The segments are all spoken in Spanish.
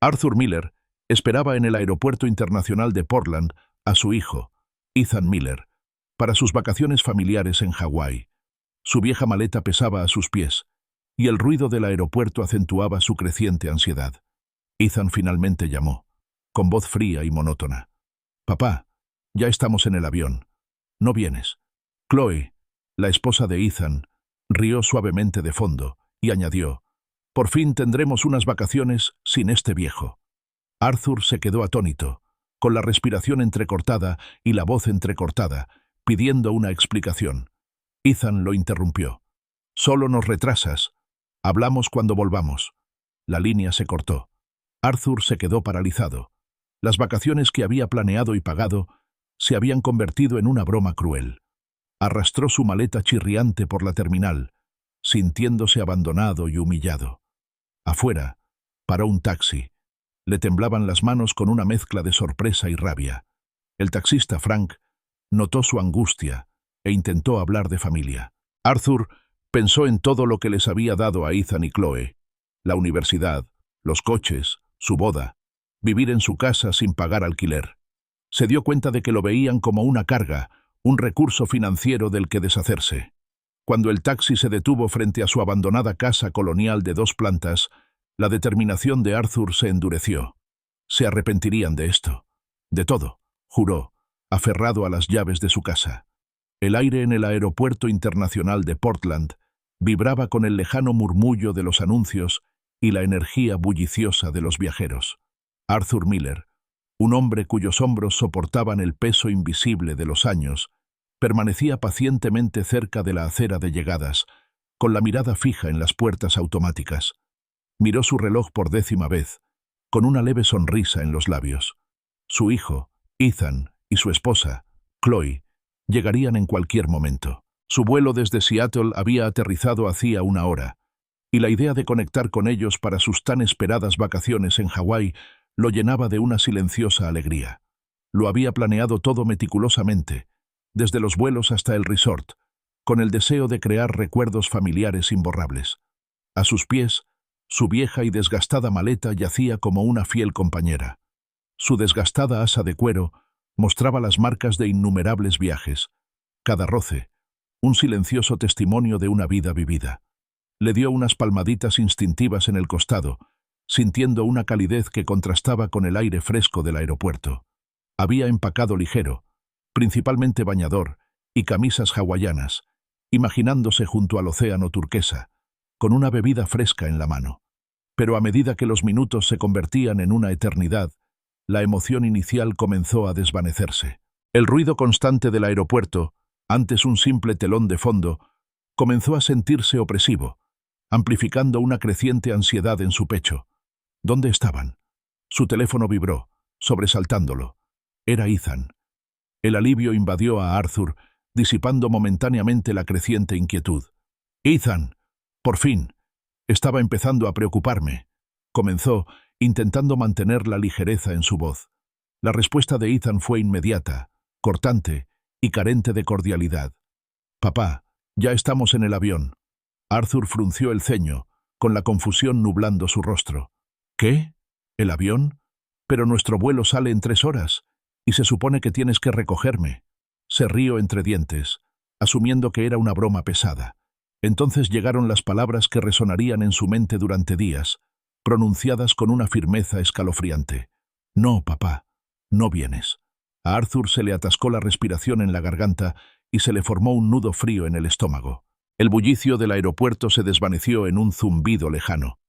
Arthur Miller esperaba en el Aeropuerto Internacional de Portland a su hijo, Ethan Miller, para sus vacaciones familiares en Hawái. Su vieja maleta pesaba a sus pies, y el ruido del aeropuerto acentuaba su creciente ansiedad. Ethan finalmente llamó, con voz fría y monótona. «Papá, ya estamos en el avión. ¿No vienes?» Chloe, la esposa de Ethan, rió suavemente de fondo y añadió, «Por fin tendremos unas vacaciones sin este viejo». Arthur se quedó atónito, con la respiración entrecortada y la voz entrecortada, pidiendo una explicación. Ethan lo interrumpió. «Solo nos retrasas. Hablamos cuando volvamos». La línea se cortó. Arthur se quedó paralizado. Las vacaciones que había planeado y pagado se habían convertido en una broma cruel. Arrastró su maleta chirriante por la terminal, sintiéndose abandonado y humillado. Afuera, paró un taxi. Le temblaban las manos con una mezcla de sorpresa y rabia. El taxista, Frank, notó su angustia e intentó hablar de familia. Arthur pensó en todo lo que les había dado a Ethan y Chloe: la universidad, los coches, su boda, vivir en su casa sin pagar alquiler. Se dio cuenta de que lo veían como una carga, un recurso financiero del que deshacerse. Cuando el taxi se detuvo frente a su abandonada casa colonial de 2 plantas, la determinación de Arthur se endureció. Se arrepentirían de esto. De todo, juró, aferrado a las llaves de su casa. El aire en el Aeropuerto Internacional de Portland vibraba con el lejano murmullo de los anuncios y la energía bulliciosa de los viajeros. Arthur Miller, un hombre cuyos hombros soportaban el peso invisible de los años, permanecía pacientemente cerca de la acera de llegadas, con la mirada fija en las puertas automáticas. Miró su reloj por 10ª vez, con una leve sonrisa en los labios. Su hijo, Ethan, y su esposa, Chloe, llegarían en cualquier momento. Su vuelo desde Seattle había aterrizado hacía 1 hora, y la idea de conectar con ellos para sus tan esperadas vacaciones en Hawái lo llenaba de una silenciosa alegría. Lo había planeado todo meticulosamente, desde los vuelos hasta el resort, con el deseo de crear recuerdos familiares imborrables. A sus pies, su vieja y desgastada maleta yacía como una fiel compañera. Su desgastada asa de cuero mostraba las marcas de innumerables viajes. Cada roce, un silencioso testimonio de una vida vivida. Le dio unas palmaditas instintivas en el costado, sintiendo una calidez que contrastaba con el aire fresco del aeropuerto. Había empacado ligero, principalmente bañador y camisas hawaianas, imaginándose junto al océano turquesa, con una bebida fresca en la mano. Pero a medida que los minutos se convertían en una eternidad, la emoción inicial comenzó a desvanecerse. El ruido constante del aeropuerto, antes un simple telón de fondo, comenzó a sentirse opresivo, amplificando una creciente ansiedad en su pecho. ¿Dónde estaban? Su teléfono vibró, sobresaltándolo. Era Ethan. El alivio invadió a Arthur, disipando momentáneamente la creciente inquietud. «Ethan, por fin. Estaba empezando a preocuparme», comenzó, intentando mantener la ligereza en su voz. La respuesta de Ethan fue inmediata, cortante y carente de cordialidad. «Papá, ya estamos en el avión». Arthur frunció el ceño, con la confusión nublando su rostro. «¿Qué? ¿El avión? Pero nuestro vuelo sale en 3 horas, y se supone que tienes que recogerme». Se rió entre dientes, asumiendo que era una broma pesada. Entonces llegaron las palabras que resonarían en su mente durante días, pronunciadas con una firmeza escalofriante. «No, papá, no vienes». A Arthur se le atascó la respiración en la garganta y se le formó un nudo frío en el estómago. El bullicio del aeropuerto se desvaneció en un zumbido lejano.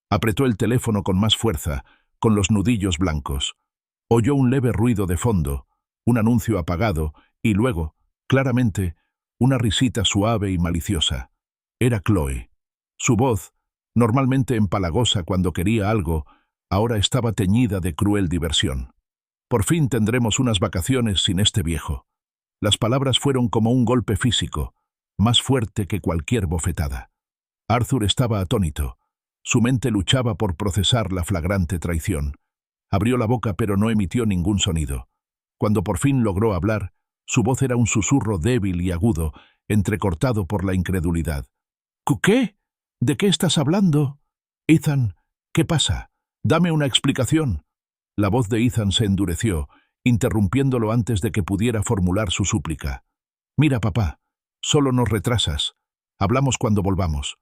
Apretó el teléfono con más fuerza, con los nudillos blancos. Oyó un leve ruido de fondo, un anuncio apagado, y luego, claramente, una risita suave y maliciosa. Era Chloe. Su voz, normalmente empalagosa cuando quería algo, ahora estaba teñida de cruel diversión. «Por fin tendremos unas vacaciones sin este viejo». Las palabras fueron como un golpe físico, más fuerte que cualquier bofetada. Arthur estaba atónito. Su mente luchaba por procesar la flagrante traición. Abrió la boca pero no emitió ningún sonido. Cuando por fin logró hablar, su voz era un susurro débil y agudo, entrecortado por la incredulidad. «¿Qué? ¿De qué estás hablando?» «Ethan, ¿qué pasa? «Dame una explicación». La voz de Ethan se endureció, interrumpiéndolo antes de que pudiera formular su súplica. «Mira, papá, solo nos retrasas. Hablamos cuando volvamos».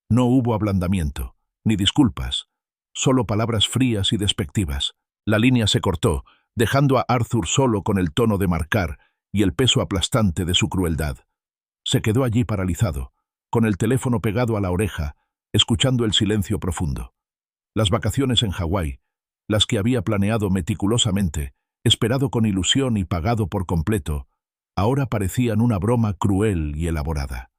No hubo ablandamiento, ni disculpas, solo palabras frías y despectivas. La línea se cortó, dejando a Arthur solo con el tono de marcar y el peso aplastante de su crueldad. Se quedó allí paralizado, con el teléfono pegado a la oreja, escuchando el silencio profundo. Las vacaciones en Hawái, las que había planeado meticulosamente, esperado con ilusión y pagado por completo, ahora parecían una broma cruel y elaborada.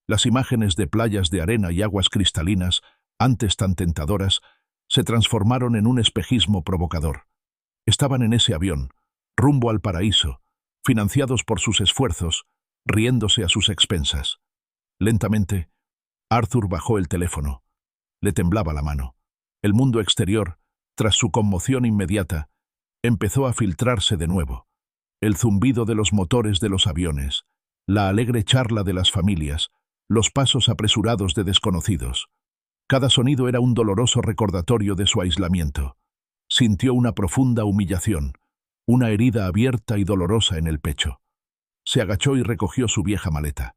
Las imágenes de playas de arena y aguas cristalinas, antes tan tentadoras, se transformaron en un espejismo provocador. Estaban en ese avión, rumbo al paraíso, financiados por sus esfuerzos, riéndose a sus expensas. Lentamente, Arthur bajó el teléfono. Le temblaba la mano. El mundo exterior, tras su conmoción inmediata, empezó a filtrarse de nuevo. El zumbido de los motores de los aviones, la alegre charla de las familias, los pasos apresurados de desconocidos. Cada sonido era un doloroso recordatorio de su aislamiento. Sintió una profunda humillación, una herida abierta y dolorosa en el pecho. Se agachó y recogió su vieja maleta.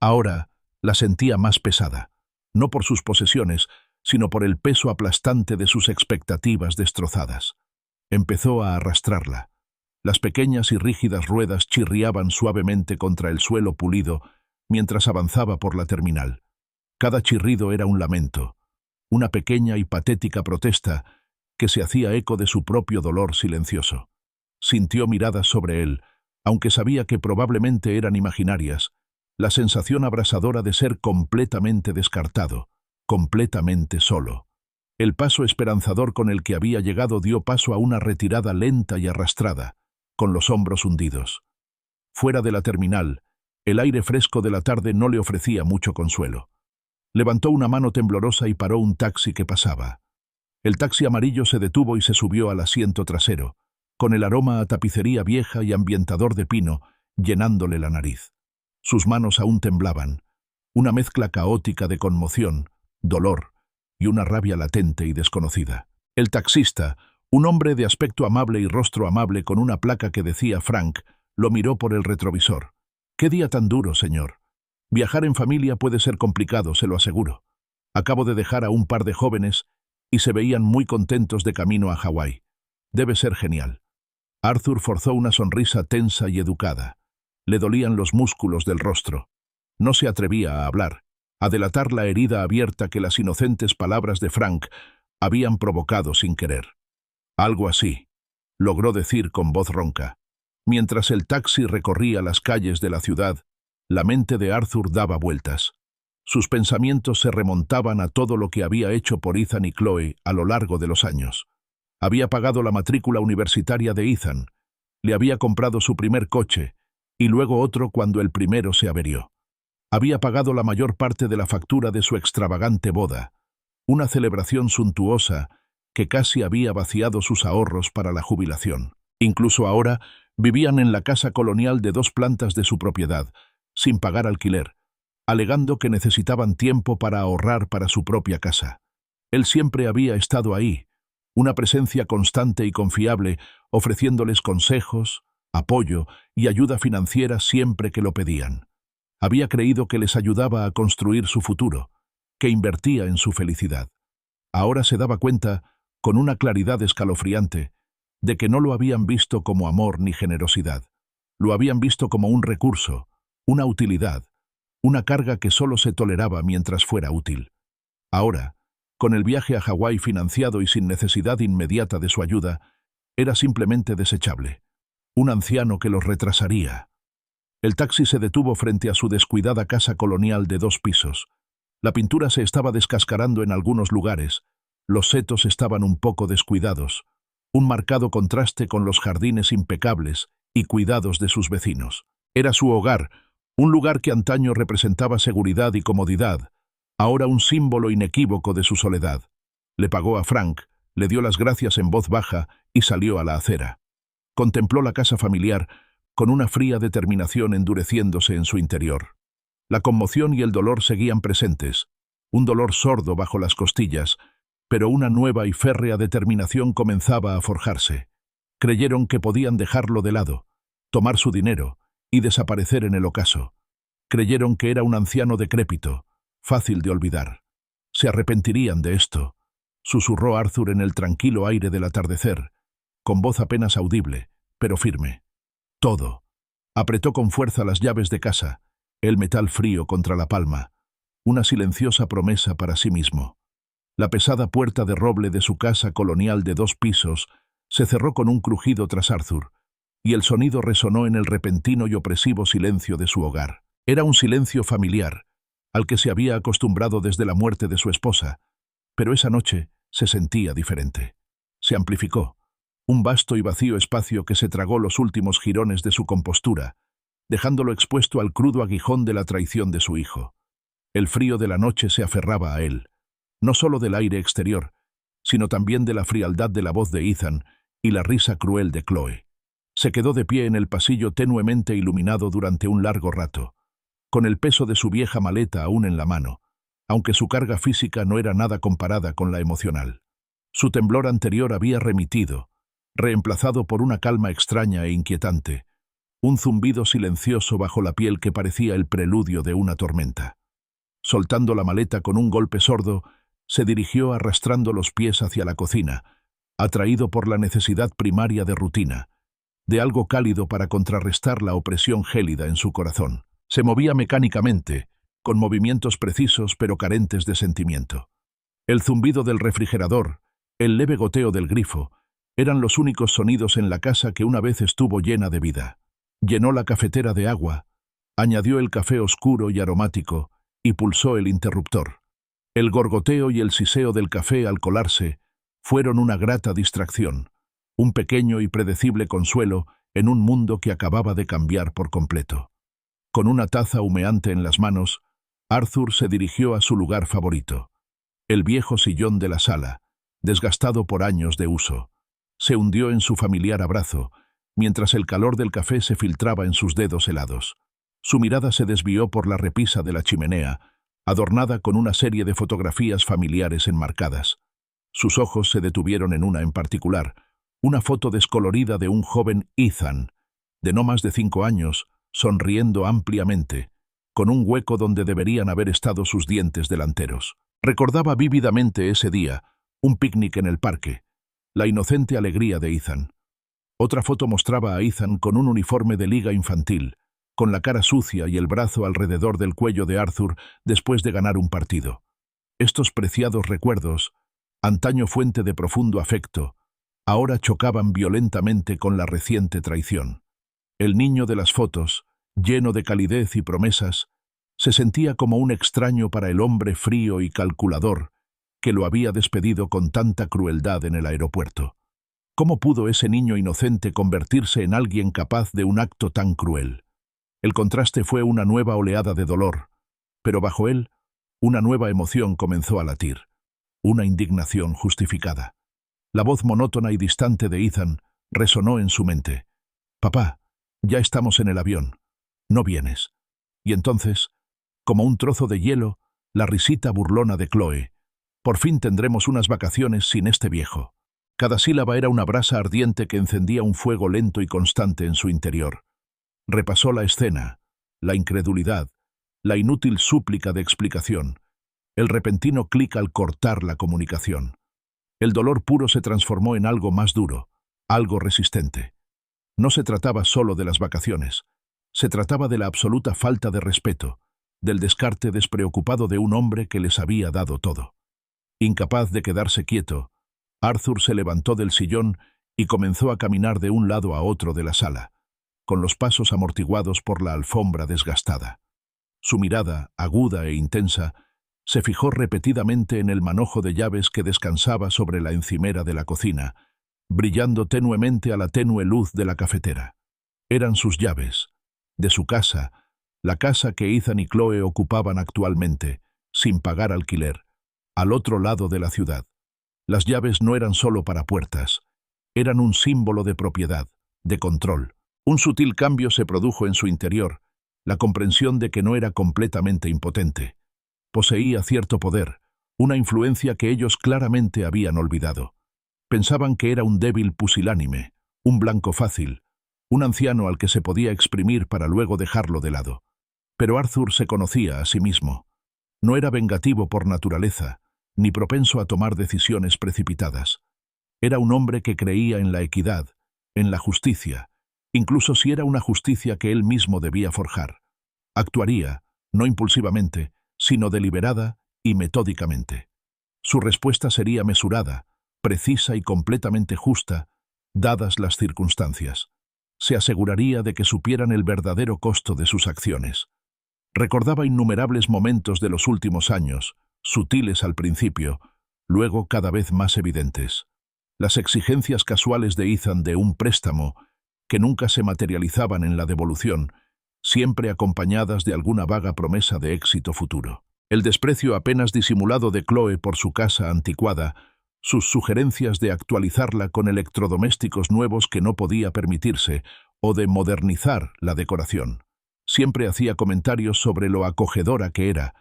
Ahora la sentía más pesada, no por sus posesiones, sino por el peso aplastante de sus expectativas destrozadas. Empezó a arrastrarla. Las pequeñas y rígidas ruedas chirriaban suavemente contra el suelo pulido mientras avanzaba por la terminal. Cada chirrido era un lamento, una pequeña y patética protesta que se hacía eco de su propio dolor silencioso. Sintió miradas sobre él, aunque sabía que probablemente eran imaginarias, la sensación abrasadora de ser completamente descartado, completamente solo. El paso esperanzador con el que había llegado dio paso a una retirada lenta y arrastrada, con los hombros hundidos. Fuera de la terminal, el aire fresco de la tarde no le ofrecía mucho consuelo. Levantó una mano temblorosa y paró un taxi que pasaba. El taxi amarillo se detuvo y se subió al asiento trasero, con el aroma a tapicería vieja y ambientador de pino llenándole la nariz. Sus manos aún temblaban, una mezcla caótica de conmoción, dolor y una rabia latente y desconocida. El taxista, un hombre de aspecto amable y rostro amable con una placa que decía Frank, lo miró por el retrovisor. «Qué día tan duro, señor. Viajar en familia puede ser complicado, se lo aseguro. Acabo de dejar a un par de jóvenes y se veían muy contentos de camino a Hawái. Debe ser genial». Arthur forzó una sonrisa tensa y educada. Le dolían los músculos del rostro. No se atrevía a hablar, a delatar la herida abierta que las inocentes palabras de Frank habían provocado sin querer. «Algo así», logró decir con voz ronca. Mientras el taxi recorría las calles de la ciudad, la mente de Arthur daba vueltas. Sus pensamientos se remontaban a todo lo que había hecho por Ethan y Chloe a lo largo de los años. Había pagado la matrícula universitaria de Ethan, le había comprado su primer coche, y luego otro cuando el primero se averió. Había pagado la mayor parte de la factura de su extravagante boda, una celebración suntuosa que casi había vaciado sus ahorros para la jubilación. Incluso ahora vivían en la casa colonial de 2 plantas de su propiedad, sin pagar alquiler, alegando que necesitaban tiempo para ahorrar para su propia casa. Él siempre había estado ahí, una presencia constante y confiable, ofreciéndoles consejos, apoyo y ayuda financiera siempre que lo pedían. Había creído que les ayudaba a construir su futuro, que invertía en su felicidad. Ahora se daba cuenta, con una claridad escalofriante, de que no lo habían visto como amor ni generosidad. Lo habían visto como un recurso, una utilidad, una carga que solo se toleraba mientras fuera útil. Ahora, con el viaje a Hawái financiado y sin necesidad inmediata de su ayuda, era simplemente desechable. Un anciano que los retrasaría. El taxi se detuvo frente a su descuidada casa colonial de 2 pisos. La pintura se estaba descascarando en algunos lugares, los setos estaban un poco descuidados, un marcado contraste con los jardines impecables y cuidados de sus vecinos. Era su hogar, un lugar que antaño representaba seguridad y comodidad, ahora un símbolo inequívoco de su soledad. Le pagó a Frank, le dio las gracias en voz baja y salió a la acera. Contempló la casa familiar con una fría determinación endureciéndose en su interior. La conmoción y el dolor seguían presentes, un dolor sordo bajo las costillas, Pero una nueva y férrea determinación comenzaba a forjarse. Creyeron que podían dejarlo de lado, tomar su dinero y desaparecer en el ocaso. Creyeron que era un anciano decrépito, fácil de olvidar. Se arrepentirían de esto, susurró Arthur en el tranquilo aire del atardecer, con voz apenas audible, pero firme. Todo. Apretó con fuerza las llaves de casa, el metal frío contra la palma, una silenciosa promesa para sí mismo. La pesada puerta de roble de su casa colonial de 2 pisos se cerró con un crujido tras Arthur, y el sonido resonó en el repentino y opresivo silencio de su hogar. Era un silencio familiar, al que se había acostumbrado desde la muerte de su esposa, pero esa noche se sentía diferente. Se amplificó, un vasto y vacío espacio que se tragó los últimos jirones de su compostura, dejándolo expuesto al crudo aguijón de la traición de su hijo. El frío de la noche se aferraba a él, no solo del aire exterior, sino también de la frialdad de la voz de Ethan y la risa cruel de Chloe. Se quedó de pie en el pasillo tenuemente iluminado durante un largo rato, con el peso de su vieja maleta aún en la mano, aunque su carga física no era nada comparada con la emocional. Su temblor anterior había remitido, reemplazado por una calma extraña e inquietante, un zumbido silencioso bajo la piel que parecía el preludio de una tormenta. Soltando la maleta con un golpe sordo, se dirigió arrastrando los pies hacia la cocina, atraído por la necesidad primaria de rutina, de algo cálido para contrarrestar la opresión gélida en su corazón. Se movía mecánicamente, con movimientos precisos pero carentes de sentimiento. El zumbido del refrigerador, el leve goteo del grifo, eran los únicos sonidos en la casa que una vez estuvo llena de vida. Llenó la cafetera de agua, añadió el café oscuro y aromático y pulsó el interruptor. El gorgoteo y el siseo del café al colarse fueron una grata distracción, un pequeño y predecible consuelo en un mundo que acababa de cambiar por completo. Con una taza humeante en las manos, Arthur se dirigió a su lugar favorito, el viejo sillón de la sala, desgastado por años de uso. Se hundió en su familiar abrazo, mientras el calor del café se filtraba en sus dedos helados. Su mirada se desvió por la repisa de la chimenea, adornada con una serie de fotografías familiares enmarcadas. Sus ojos se detuvieron en una en particular, una foto descolorida de un joven Ethan, de no más de 5 años, sonriendo ampliamente, con un hueco donde deberían haber estado sus dientes delanteros. Recordaba vívidamente ese día, un picnic en el parque, la inocente alegría de Ethan. Otra foto mostraba a Ethan con un uniforme de liga infantil, con la cara sucia y el brazo alrededor del cuello de Arthur después de ganar un partido. Estos preciados recuerdos, antaño fuente de profundo afecto, ahora chocaban violentamente con la reciente traición. El niño de las fotos, lleno de calidez y promesas, se sentía como un extraño para el hombre frío y calculador que lo había despedido con tanta crueldad en el aeropuerto. ¿Cómo pudo ese niño inocente convertirse en alguien capaz de un acto tan cruel? El contraste fue una nueva oleada de dolor, pero bajo él, una nueva emoción comenzó a latir, una indignación justificada. La voz monótona y distante de Ethan resonó en su mente. «Papá, ya estamos en el avión. No vienes». Y entonces, como un trozo de hielo, la risita burlona de Chloe. «Por fin tendremos unas vacaciones sin este viejo». Cada sílaba era una brasa ardiente que encendía un fuego lento y constante en su interior. Repasó la escena, la incredulidad, la inútil súplica de explicación, el repentino clic al cortar la comunicación. El dolor puro se transformó en algo más duro, algo resistente. No se trataba solo de las vacaciones, se trataba de la absoluta falta de respeto, del descarte despreocupado de un hombre que les había dado todo. Incapaz de quedarse quieto, Arthur se levantó del sillón y comenzó a caminar de un lado a otro de la sala, con los pasos amortiguados por la alfombra desgastada. Su mirada, aguda e intensa, se fijó repetidamente en el manojo de llaves que descansaba sobre la encimera de la cocina, brillando tenuemente a la tenue luz de la cafetera. Eran sus llaves, de su casa, la casa que Ethan y Chloe ocupaban actualmente, sin pagar alquiler, al otro lado de la ciudad. Las llaves no eran solo para puertas, eran un símbolo de propiedad, de control. Un sutil cambio se produjo en su interior, la comprensión de que no era completamente impotente. Poseía cierto poder, una influencia que ellos claramente habían olvidado. Pensaban que era un débil pusilánime, un blanco fácil, un anciano al que se podía exprimir para luego dejarlo de lado. Pero Arthur se conocía a sí mismo. No era vengativo por naturaleza, ni propenso a tomar decisiones precipitadas. Era un hombre que creía en la equidad, en la justicia, incluso si era una justicia que él mismo debía forjar. Actuaría, no impulsivamente, sino deliberada y metódicamente. Su respuesta sería mesurada, precisa y completamente justa, dadas las circunstancias. Se aseguraría de que supieran el verdadero costo de sus acciones. Recordaba innumerables momentos de los últimos años, sutiles al principio, luego cada vez más evidentes. Las exigencias casuales de Ethan de un préstamo, que nunca se materializaban en la devolución, siempre acompañadas de alguna vaga promesa de éxito futuro. El desprecio apenas disimulado de Chloe por su casa anticuada, sus sugerencias de actualizarla con electrodomésticos nuevos que no podía permitirse, o de modernizar la decoración. Siempre hacía comentarios sobre lo acogedora que era,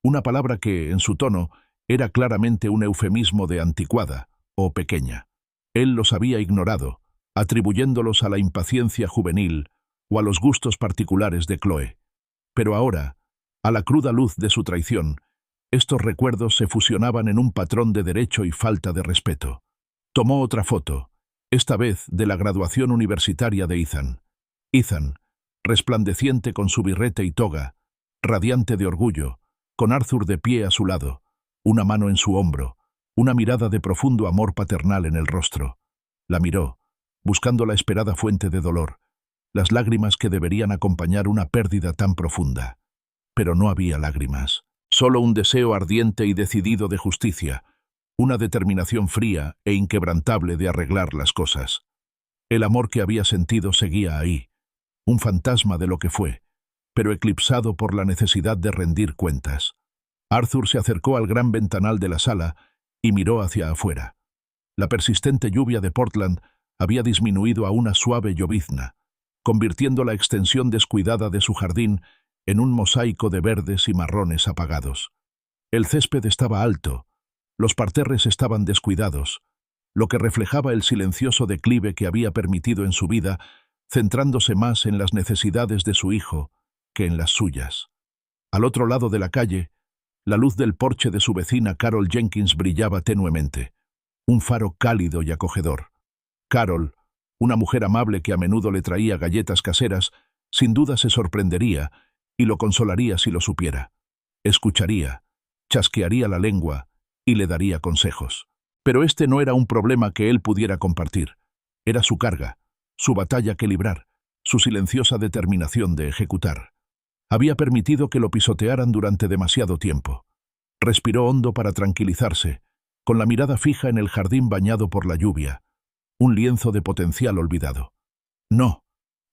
una palabra que, en su tono, era claramente un eufemismo de anticuada o pequeña. Él los había ignorado, atribuyéndolos a la impaciencia juvenil o a los gustos particulares de Chloe. Pero ahora, a la cruda luz de su traición, estos recuerdos se fusionaban en un patrón de derecho y falta de respeto. Tomó otra foto, esta vez de la graduación universitaria de Ethan. Ethan, resplandeciente con su birrete y toga, radiante de orgullo, con Arthur de pie a su lado, una mano en su hombro, una mirada de profundo amor paternal en el rostro. La miró, buscando la esperada fuente de dolor, las lágrimas que deberían acompañar una pérdida tan profunda. Pero no había lágrimas, solo un deseo ardiente y decidido de justicia, una determinación fría e inquebrantable de arreglar las cosas. El amor que había sentido seguía ahí, un fantasma de lo que fue, pero eclipsado por la necesidad de rendir cuentas. Arthur se acercó al gran ventanal de la sala y miró hacia afuera. La persistente lluvia de Portland había disminuido a una suave llovizna, convirtiendo la extensión descuidada de su jardín en un mosaico de verdes y marrones apagados. El césped estaba alto, los parterres estaban descuidados, lo que reflejaba el silencioso declive que había permitido en su vida, centrándose más en las necesidades de su hijo que en las suyas. Al otro lado de la calle, la luz del porche de su vecina Carol Jenkins brillaba tenuemente, un faro cálido y acogedor. Carol, una mujer amable que a menudo le traía galletas caseras, sin duda se sorprendería y lo consolaría si lo supiera. Escucharía, chasquearía la lengua y le daría consejos. Pero este no era un problema que él pudiera compartir. Era su carga, su batalla que librar, su silenciosa determinación de ejecutar. Había permitido que lo pisotearan durante demasiado tiempo. Respiró hondo para tranquilizarse, con la mirada fija en el jardín bañado por la lluvia, un lienzo de potencial olvidado. No,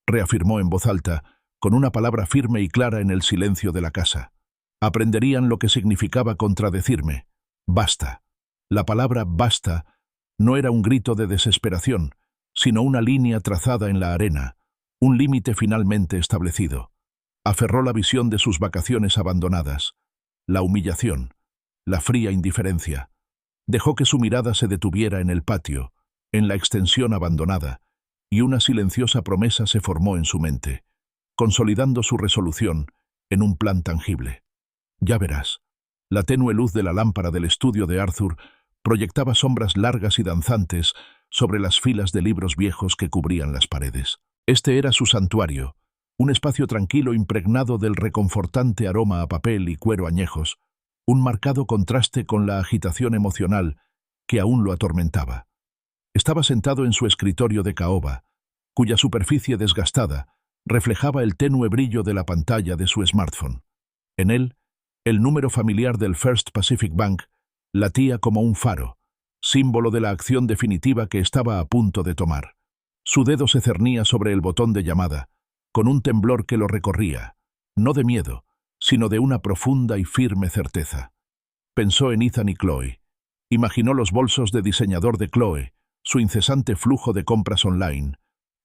reafirmó en voz alta, con una palabra firme y clara en el silencio de la casa. Aprenderían lo que significaba contradecirme. Basta. La palabra basta no era un grito de desesperación, sino una línea trazada en la arena, un límite finalmente establecido. Aferró la visión de sus vacaciones abandonadas, la humillación, la fría indiferencia. Dejó que su mirada se detuviera en el patio, en la extensión abandonada, y una silenciosa promesa se formó en su mente, consolidando su resolución en un plan tangible. Ya verás. La tenue luz de la lámpara del estudio de Arthur proyectaba sombras largas y danzantes sobre las filas de libros viejos que cubrían las paredes. Este era su santuario, un espacio tranquilo impregnado del reconfortante aroma a papel y cuero añejos, un marcado contraste con la agitación emocional que aún lo atormentaba. Estaba sentado en su escritorio de caoba, cuya superficie desgastada reflejaba el tenue brillo de la pantalla de su smartphone. En él, el número familiar del First Pacific Bank latía como un faro, símbolo de la acción definitiva que estaba a punto de tomar. Su dedo se cernía sobre el botón de llamada, con un temblor que lo recorría, no de miedo, sino de una profunda y firme certeza. Pensó en Ethan y Chloe. Imaginó los bolsos de diseñador de Chloe, su incesante flujo de compras online,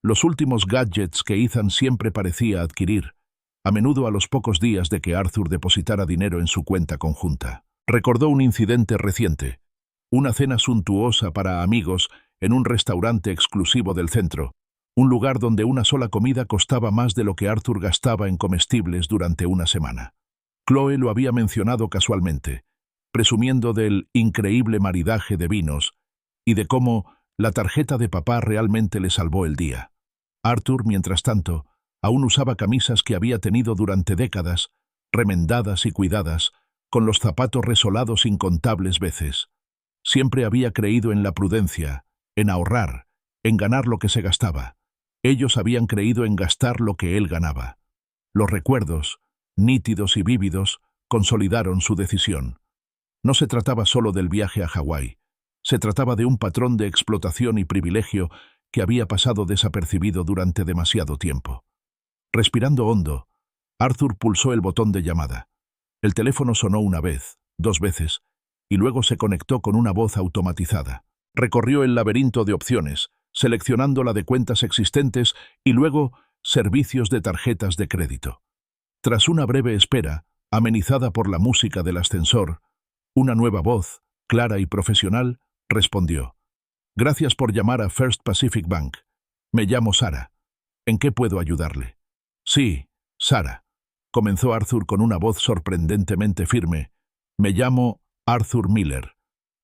los últimos gadgets que Ethan siempre parecía adquirir, a menudo a los pocos días de que Arthur depositara dinero en su cuenta conjunta. Recordó un incidente reciente, una cena suntuosa para amigos en un restaurante exclusivo del centro, un lugar donde una sola comida costaba más de lo que Arthur gastaba en comestibles durante una semana. Chloe lo había mencionado casualmente, presumiendo del increíble maridaje de vinos y de cómo la tarjeta de papá realmente le salvó el día. Arthur, mientras tanto, aún usaba camisas que había tenido durante décadas, remendadas y cuidadas, con los zapatos resolados incontables veces. Siempre había creído en la prudencia, en ahorrar, en ganar lo que se gastaba. Ellos habían creído en gastar lo que él ganaba. Los recuerdos, nítidos y vívidos, consolidaron su decisión. No se trataba solo del viaje a Hawái. Se trataba de un patrón de explotación y privilegio que había pasado desapercibido durante demasiado tiempo. Respirando hondo, Arthur pulsó el botón de llamada. El teléfono sonó una vez, 2 veces, y luego se conectó con una voz automatizada. Recorrió el laberinto de opciones, seleccionando la de cuentas existentes y luego servicios de tarjetas de crédito. Tras una breve espera, amenizada por la música del ascensor, una nueva voz, clara y profesional, respondió. «Gracias por llamar a First Pacific Bank. Me llamo Sara. ¿En qué puedo ayudarle?» «Sí, Sara», comenzó Arthur con una voz sorprendentemente firme. «Me llamo Arthur Miller.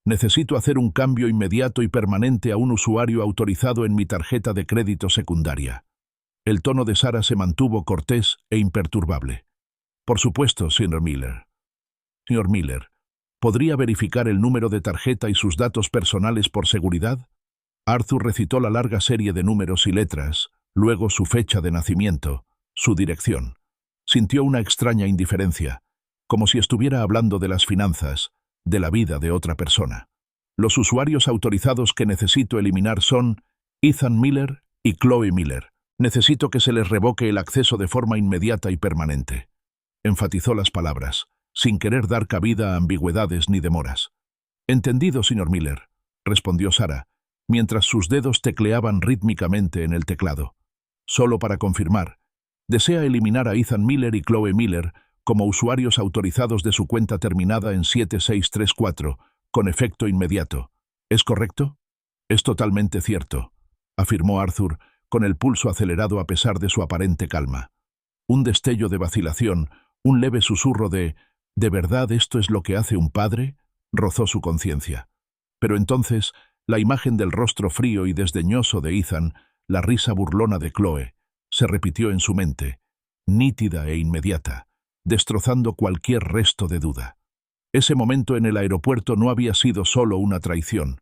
Necesito hacer un cambio inmediato y permanente a un usuario autorizado en mi tarjeta de crédito secundaria». El tono de Sara se mantuvo cortés e imperturbable. «Por supuesto, señor Miller». «Señor Miller, ¿podría verificar el número de tarjeta y sus datos personales por seguridad?» Arthur recitó la larga serie de números y letras, luego su fecha de nacimiento, su dirección. Sintió una extraña indiferencia, como si estuviera hablando de las finanzas, de la vida de otra persona. «Los usuarios autorizados que necesito eliminar son Ethan Miller y Chloe Miller. Necesito que se les revoque el acceso de forma inmediata y permanente». Enfatizó las palabras, sin querer dar cabida a ambigüedades ni demoras. «Entendido, señor Miller», respondió Sara, mientras sus dedos tecleaban rítmicamente en el teclado. «Solo para confirmar, desea eliminar a Ethan Miller y Chloe Miller como usuarios autorizados de su cuenta terminada en 7634, con efecto inmediato. ¿Es correcto?» «Es totalmente cierto», afirmó Arthur, con el pulso acelerado a pesar de su aparente calma. Un destello de vacilación, un leve susurro de «¿De verdad esto es lo que hace un padre?», rozó su conciencia. Pero entonces, la imagen del rostro frío y desdeñoso de Ethan, la risa burlona de Chloe, se repitió en su mente, nítida e inmediata, destrozando cualquier resto de duda. Ese momento en el aeropuerto no había sido solo una traición,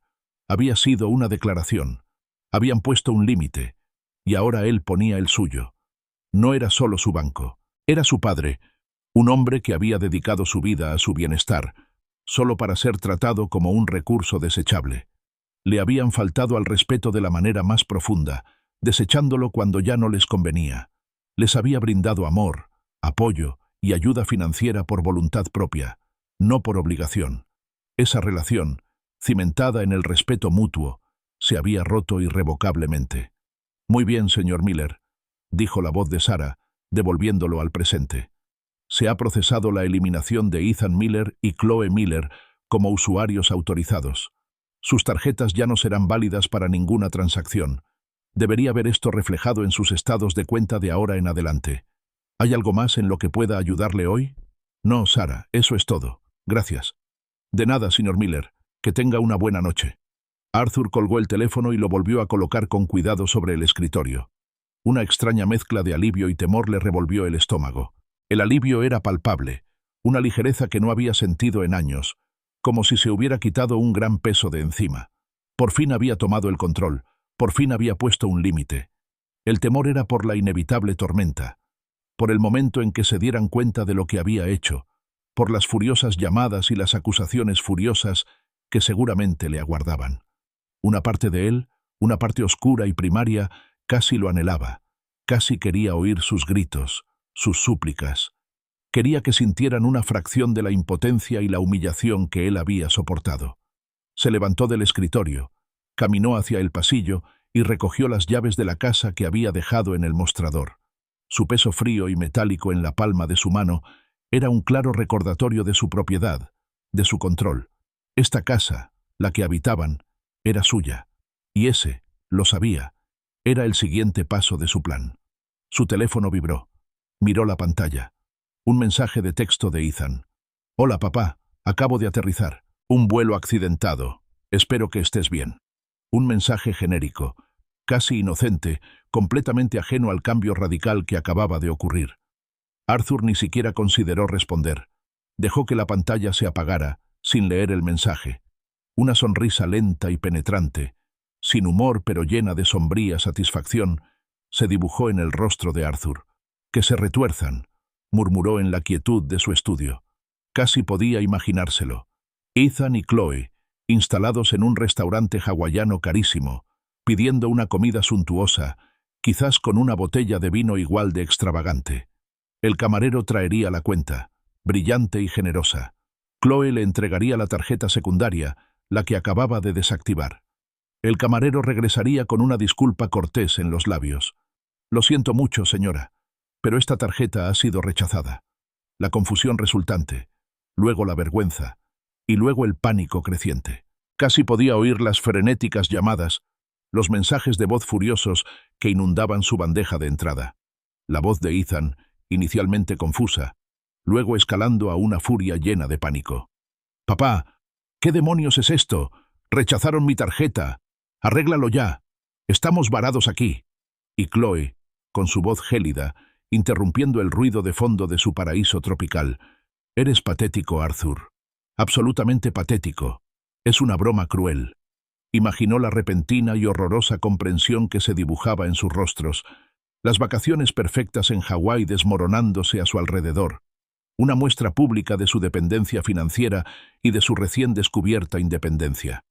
había sido una declaración. Habían puesto un límite, y ahora él ponía el suyo. No era solo su banco, era su padre, un hombre que había dedicado su vida a su bienestar, solo para ser tratado como un recurso desechable. Le habían faltado al respeto de la manera más profunda, desechándolo cuando ya no les convenía. Les había brindado amor, apoyo y ayuda financiera por voluntad propia, no por obligación. Esa relación, cimentada en el respeto mutuo, se había roto irrevocablemente. «Muy bien, señor Miller», dijo la voz de Sara, devolviéndolo al presente. «Se ha procesado la eliminación de Ethan Miller y Chloe Miller como usuarios autorizados. Sus tarjetas ya no serán válidas para ninguna transacción. Debería ver esto reflejado en sus estados de cuenta de ahora en adelante. ¿Hay algo más en lo que pueda ayudarle hoy?» «No, Sara, eso es todo. Gracias». «De nada, señor Miller. Que tenga una buena noche». Arthur colgó el teléfono y lo volvió a colocar con cuidado sobre el escritorio. Una extraña mezcla de alivio y temor le revolvió el estómago. El alivio era palpable, una ligereza que no había sentido en años, como si se hubiera quitado un gran peso de encima. Por fin había tomado el control, por fin había puesto un límite. El temor era por la inevitable tormenta, por el momento en que se dieran cuenta de lo que había hecho, por las furiosas llamadas y las acusaciones furiosas que seguramente le aguardaban. Una parte de él, una parte oscura y primaria, casi lo anhelaba, casi quería oír sus gritos, sus súplicas. Quería que sintieran una fracción de la impotencia y la humillación que él había soportado. Se levantó del escritorio, caminó hacia el pasillo y recogió las llaves de la casa que había dejado en el mostrador. Su peso frío y metálico en la palma de su mano era un claro recordatorio de su propiedad, de su control. Esta casa, la que habitaban, era suya, y ese, lo sabía, era el siguiente paso de su plan. Su teléfono vibró. Miró la pantalla. Un mensaje de texto de Ethan. «Hola, papá, acabo de aterrizar. Un vuelo accidentado. Espero que estés bien». Un mensaje genérico, casi inocente, completamente ajeno al cambio radical que acababa de ocurrir. Arthur ni siquiera consideró responder. Dejó que la pantalla se apagara, sin leer el mensaje. Una sonrisa lenta y penetrante, sin humor pero llena de sombría satisfacción, se dibujó en el rostro de Arthur. «Que se retuerzan», murmuró en la quietud de su estudio. Casi podía imaginárselo. Ethan y Chloe, instalados en un restaurante hawaiano carísimo, pidiendo una comida suntuosa, quizás con una botella de vino igual de extravagante. El camarero traería la cuenta, brillante y generosa. Chloe le entregaría la tarjeta secundaria, la que acababa de desactivar. El camarero regresaría con una disculpa cortés en los labios. «Lo siento mucho, señora, pero esta tarjeta ha sido rechazada». La confusión resultante, luego la vergüenza, y luego el pánico creciente. Casi podía oír las frenéticas llamadas, los mensajes de voz furiosos que inundaban su bandeja de entrada. La voz de Ethan, inicialmente confusa, luego escalando a una furia llena de pánico. «Papá, ¿qué demonios es esto? Rechazaron mi tarjeta. Arréglalo ya. Estamos varados aquí». Y Chloe, con su voz gélida, interrumpiendo el ruido de fondo de su paraíso tropical. «Eres patético, Arthur. Absolutamente patético. Es una broma cruel». Imaginó la repentina y horrorosa comprensión que se dibujaba en sus rostros, las vacaciones perfectas en Hawái desmoronándose a su alrededor, una muestra pública de su dependencia financiera y de su recién descubierta independencia.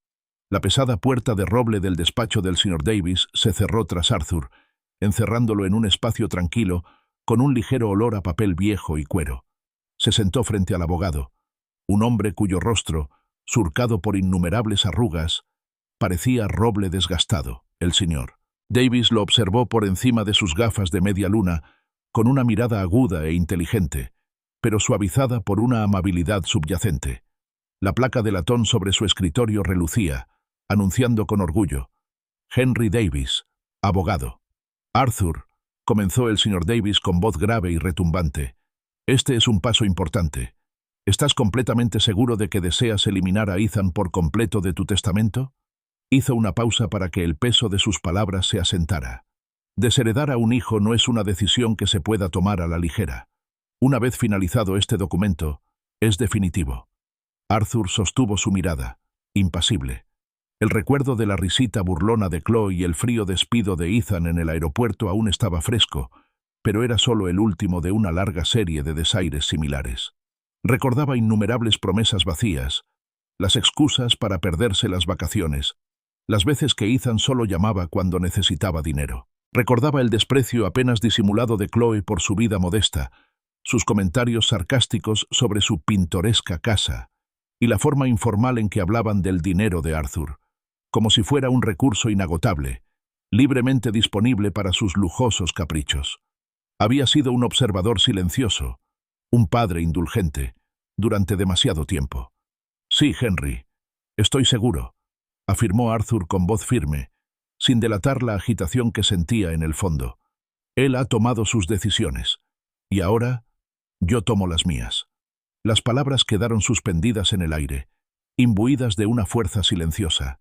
La pesada puerta de roble del despacho del Sr. Davis se cerró tras Arthur, encerrándolo en un espacio tranquilo, con un ligero olor a papel viejo y cuero. Se sentó frente al abogado, un hombre cuyo rostro, surcado por innumerables arrugas, parecía roble desgastado. El Sr. Davis lo observó por encima de sus gafas de media luna, con una mirada aguda e inteligente, pero suavizada por una amabilidad subyacente. La placa de latón sobre su escritorio relucía, anunciando con orgullo: «Henry Davis, abogado». «Arthur», comenzó el Sr. Davis con voz grave y retumbante, «este es un paso importante. ¿Estás completamente seguro de que deseas eliminar a Ethan por completo de tu testamento?» Hizo una pausa para que el peso de sus palabras se asentara. Desheredar a un hijo no es una decisión que se pueda tomar a la ligera. Una vez finalizado este documento, es definitivo. Arthur sostuvo su mirada, impasible. El recuerdo de la risita burlona de Chloe y el frío despido de Ethan en el aeropuerto aún estaba fresco, pero era solo el último de una larga serie de desaires similares. Recordaba innumerables promesas vacías, las excusas para perderse las vacaciones, las veces que Ethan solo llamaba cuando necesitaba dinero. Recordaba el desprecio apenas disimulado de Chloe por su vida modesta, sus comentarios sarcásticos sobre su pintoresca casa, y la forma informal en que hablaban del dinero de Arthur, como si fuera un recurso inagotable, libremente disponible para sus lujosos caprichos. Había sido un observador silencioso, un padre indulgente, durante demasiado tiempo. «Sí, Henry, estoy seguro», afirmó Arthur con voz firme, sin delatar la agitación que sentía en el fondo. «Él ha tomado sus decisiones, y ahora yo tomo las mías». Las palabras quedaron suspendidas en el aire, imbuidas de una fuerza silenciosa.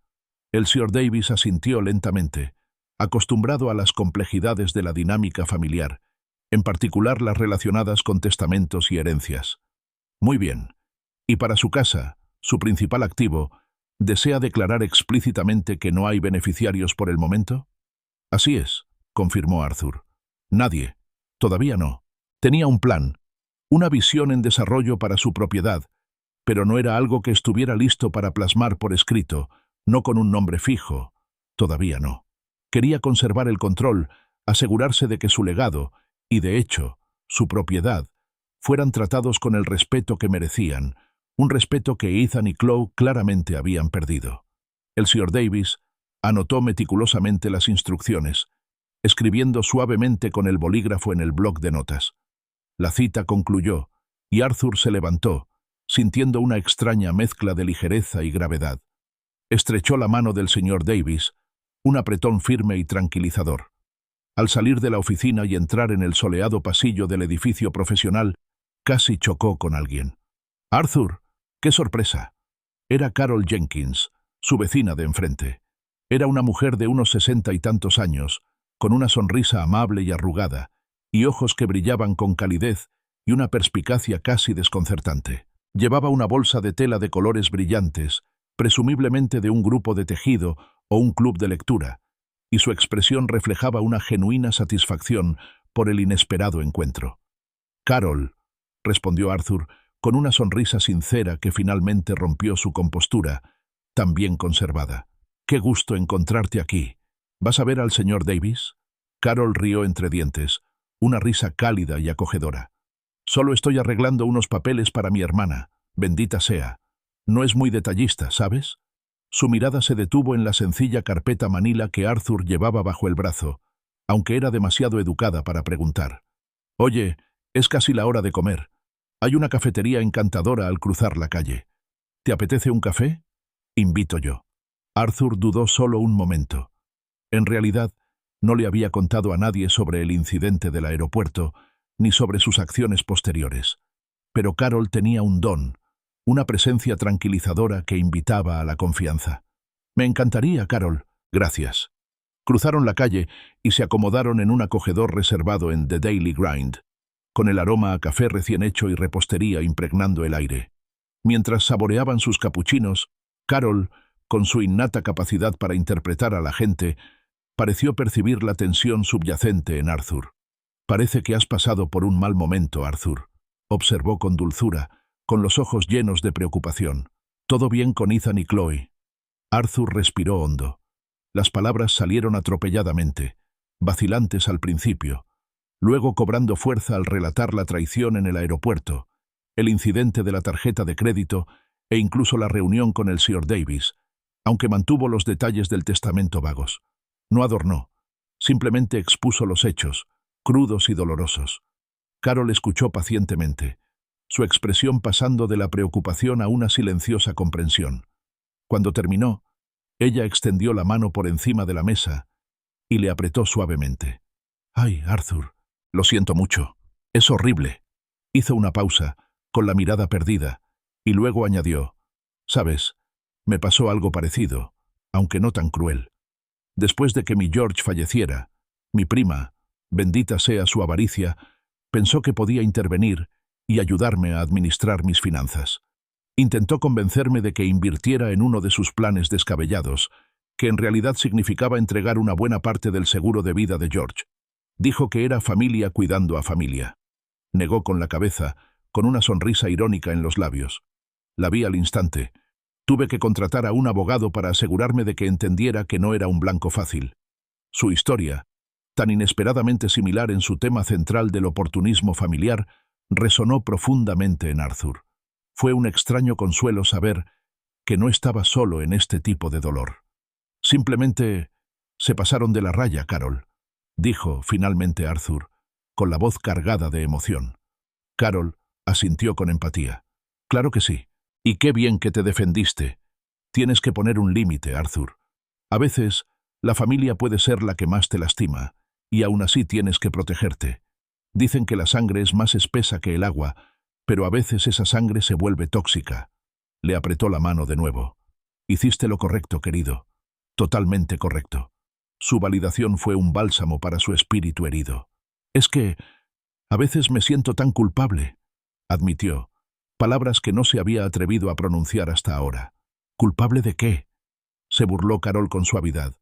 El Sr. Davis asintió lentamente, acostumbrado a las complejidades de la dinámica familiar, en particular las relacionadas con testamentos y herencias. «Muy bien. Y para su casa, su principal activo, ¿desea declarar explícitamente que no hay beneficiarios por el momento?» «Así es», confirmó Arthur. «Nadie. Todavía no. Tenía un plan, una visión en desarrollo para su propiedad, pero no era algo que estuviera listo para plasmar por escrito, no con un nombre fijo. Todavía no. Quería conservar el control, asegurarse de que su legado, y de hecho, su propiedad, fueran tratados con el respeto que merecían, un respeto que Ethan y Chloe claramente habían perdido. El Sr. Davis anotó meticulosamente las instrucciones, escribiendo suavemente con el bolígrafo en el bloc de notas. La cita concluyó, y Arthur se levantó, sintiendo una extraña mezcla de ligereza y gravedad. Estrechó la mano del señor Davis, un apretón firme y tranquilizador. Al salir de la oficina y entrar en el soleado pasillo del edificio profesional, casi chocó con alguien. «Arthur, qué sorpresa». Era Carol Jenkins, su vecina de enfrente. Era una mujer de unos 60 y tantos años, con una sonrisa amable y arrugada, y ojos que brillaban con calidez y una perspicacia casi desconcertante. Llevaba una bolsa de tela de colores brillantes, presumiblemente de un grupo de tejido o un club de lectura, y su expresión reflejaba una genuina satisfacción por el inesperado encuentro. «Carol», respondió Arthur, con una sonrisa sincera que finalmente rompió su compostura, tan bien conservada. «Qué gusto encontrarte aquí. ¿Vas a ver al señor Davis?» Carol rió entre dientes, una risa cálida y acogedora. «Solo estoy arreglando unos papeles para mi hermana, bendita sea. No es muy detallista, ¿sabes?» Su mirada se detuvo en la sencilla carpeta manila que Arthur llevaba bajo el brazo, aunque era demasiado educada para preguntar. «Oye, es casi la hora de comer. Hay una cafetería encantadora al cruzar la calle. ¿Te apetece un café? Invito yo». Arthur dudó solo un momento. En realidad, no le había contado a nadie sobre el incidente del aeropuerto, ni sobre sus acciones posteriores. Pero Carol tenía un don, una presencia tranquilizadora que invitaba a la confianza. «Me encantaría, Carol. Gracias». Cruzaron la calle y se acomodaron en un acogedor reservado en The Daily Grind, con el aroma a café recién hecho y repostería impregnando el aire. Mientras saboreaban sus capuchinos, Carol, con su innata capacidad para interpretar a la gente, pareció percibir la tensión subyacente en Arthur. «Parece que has pasado por un mal momento, Arthur», observó con dulzura, con los ojos llenos de preocupación. «¿Todo bien con Ethan y Chloe?» Arthur respiró hondo. Las palabras salieron atropelladamente, vacilantes al principio, luego cobrando fuerza al relatar la traición en el aeropuerto, el incidente de la tarjeta de crédito e incluso la reunión con el Sr. Davis, aunque mantuvo los detalles del testamento vagos. No adornó, simplemente expuso los hechos, crudos y dolorosos. Carol escuchó pacientemente, su expresión pasando de la preocupación a una silenciosa comprensión. Cuando terminó, ella extendió la mano por encima de la mesa y le apretó suavemente. «Ay, Arthur, lo siento mucho. Es horrible». Hizo una pausa, con la mirada perdida, y luego añadió: «Sabes, me pasó algo parecido, aunque no tan cruel. Después de que mi George falleciera, mi prima, bendita sea su avaricia, pensó que podía intervenir y ayudarme a administrar mis finanzas. Intentó convencerme de que invirtiera en uno de sus planes descabellados, que en realidad significaba entregar una buena parte del seguro de vida de George. Dijo que era familia cuidando a familia». Negó con la cabeza, con una sonrisa irónica en los labios. La vi al instante. Tuve que contratar a un abogado para asegurarme de que entendiera que no era un blanco fácil. Su historia, tan inesperadamente similar en su tema central del oportunismo familiar, resonó profundamente en Arthur. Fue un extraño consuelo saber que no estaba solo en este tipo de dolor. «Simplemente se pasaron de la raya, Carol», dijo finalmente Arthur, con la voz cargada de emoción. Carol asintió con empatía. «Claro que sí. Y qué bien que te defendiste. Tienes que poner un límite, Arthur. A veces, la familia puede ser la que más te lastima, y aún así tienes que protegerte. Dicen que la sangre es más espesa que el agua, pero a veces esa sangre se vuelve tóxica». Le apretó la mano de nuevo. «Hiciste lo correcto, querido. Totalmente correcto». Su validación fue un bálsamo para su espíritu herido. «Es que a veces me siento tan culpable», admitió, palabras que no se había atrevido a pronunciar hasta ahora. «¿Culpable de qué?», se burló Carol con suavidad.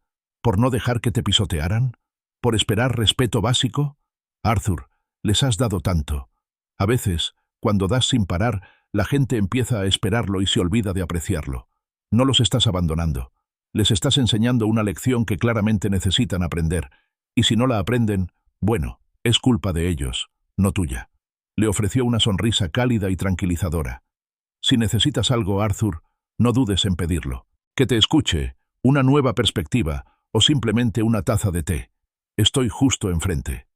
«¿Por no dejar que te pisotearan? ¿Por esperar respeto básico? Arthur, les has dado tanto. A veces, cuando das sin parar, la gente empieza a esperarlo y se olvida de apreciarlo. No los estás abandonando. Les estás enseñando una lección que claramente necesitan aprender, y si no la aprenden, bueno, es culpa de ellos, no tuya». Le ofreció una sonrisa cálida y tranquilizadora. «Si necesitas algo, Arthur, no dudes en pedirlo. Que te escuche, una nueva perspectiva o simplemente una taza de té. Estoy justo enfrente».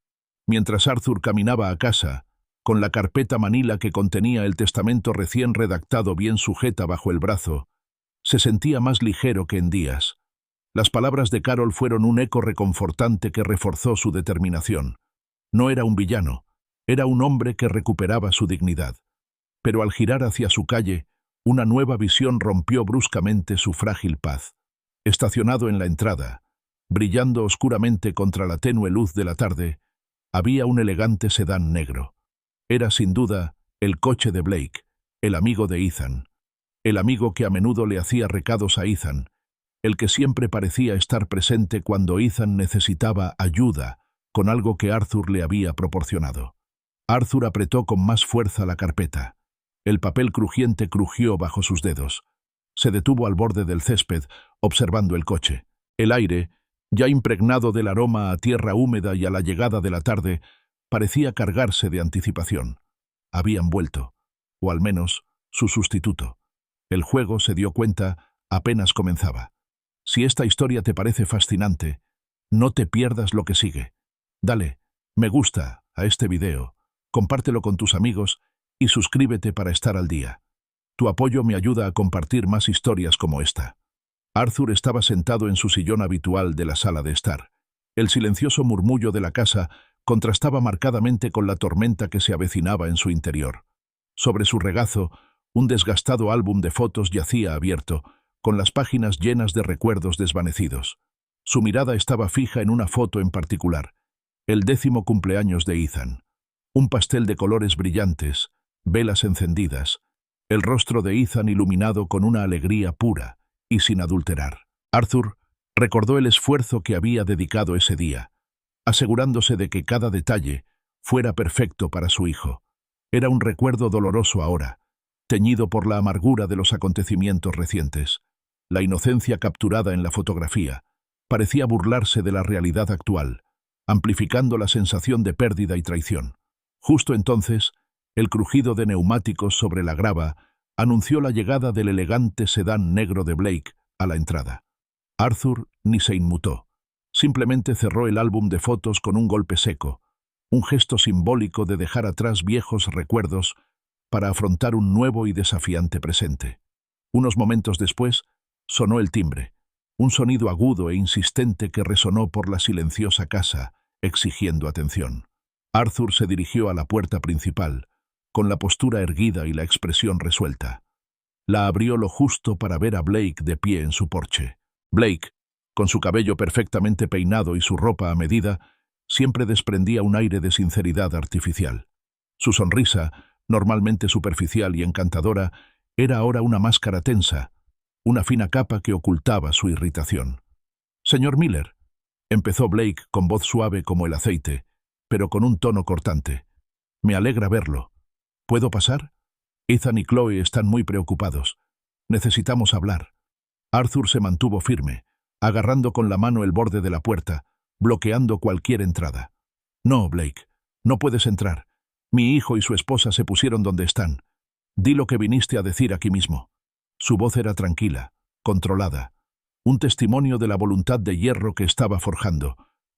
Mientras Arthur caminaba a casa, con la carpeta manila que contenía el testamento recién redactado bien sujeta bajo el brazo, se sentía más ligero que en días. Las palabras de Carol fueron un eco reconfortante que reforzó su determinación. No era un villano, era un hombre que recuperaba su dignidad. Pero al girar hacia su calle, una nueva visión rompió bruscamente su frágil paz. Estacionado en la entrada, brillando oscuramente contra la tenue luz de la tarde, había un elegante sedán negro. Era sin duda el coche de Blake, el amigo de Ethan. El amigo que a menudo le hacía recados a Ethan, el que siempre parecía estar presente cuando Ethan necesitaba ayuda con algo que Arthur le había proporcionado. Arthur apretó con más fuerza la carpeta. El papel crujiente crujió bajo sus dedos. Se detuvo al borde del césped, observando el coche. El aire, ya impregnado del aroma a tierra húmeda y a la llegada de la tarde, parecía cargarse de anticipación. Habían vuelto, o al menos su sustituto. El juego, se dio cuenta, apenas comenzaba. Si esta historia te parece fascinante, no te pierdas lo que sigue. Dale me gusta a este video, compártelo con tus amigos y suscríbete para estar al día. Tu apoyo me ayuda a compartir más historias como esta. Arthur estaba sentado en su sillón habitual de la sala de estar. El silencioso murmullo de la casa contrastaba marcadamente con la tormenta que se avecinaba en su interior. Sobre su regazo, un desgastado álbum de fotos yacía abierto, con las páginas llenas de recuerdos desvanecidos. Su mirada estaba fija en una foto en particular, el 10º cumpleaños de Ethan. Un pastel de colores brillantes, velas encendidas, el rostro de Ethan iluminado con una alegría pura y sin adulterar. Arthur recordó el esfuerzo que había dedicado ese día, asegurándose de que cada detalle fuera perfecto para su hijo. Era un recuerdo doloroso ahora, teñido por la amargura de los acontecimientos recientes. La inocencia capturada en la fotografía parecía burlarse de la realidad actual, amplificando la sensación de pérdida y traición. Justo entonces, el crujido de neumáticos sobre la grava anunció la llegada del elegante sedán negro de Blake a la entrada. Arthur ni se inmutó. Simplemente cerró el álbum de fotos con un golpe seco, un gesto simbólico de dejar atrás viejos recuerdos para afrontar un nuevo y desafiante presente. Unos momentos después, sonó el timbre, un sonido agudo e insistente que resonó por la silenciosa casa, exigiendo atención. Arthur se dirigió a la puerta principal, con la postura erguida y la expresión resuelta. La abrió lo justo para ver a Blake de pie en su porche. Blake, con su cabello perfectamente peinado y su ropa a medida, siempre desprendía un aire de sinceridad artificial. Su sonrisa, normalmente superficial y encantadora, era ahora una máscara tensa, una fina capa que ocultaba su irritación. «Señor Miller», empezó Blake con voz suave como el aceite, pero con un tono cortante. «Me alegra verlo. ¿Puedo pasar? Ethan y Chloe están muy preocupados. Necesitamos hablar». Arthur se mantuvo firme, agarrando con la mano el borde de la puerta, bloqueando cualquier entrada. «No, Blake, no puedes entrar. Mi hijo y su esposa se pusieron donde están. Di lo que viniste a decir aquí mismo». Su voz era tranquila, controlada, un testimonio de la voluntad de hierro que estaba forjando.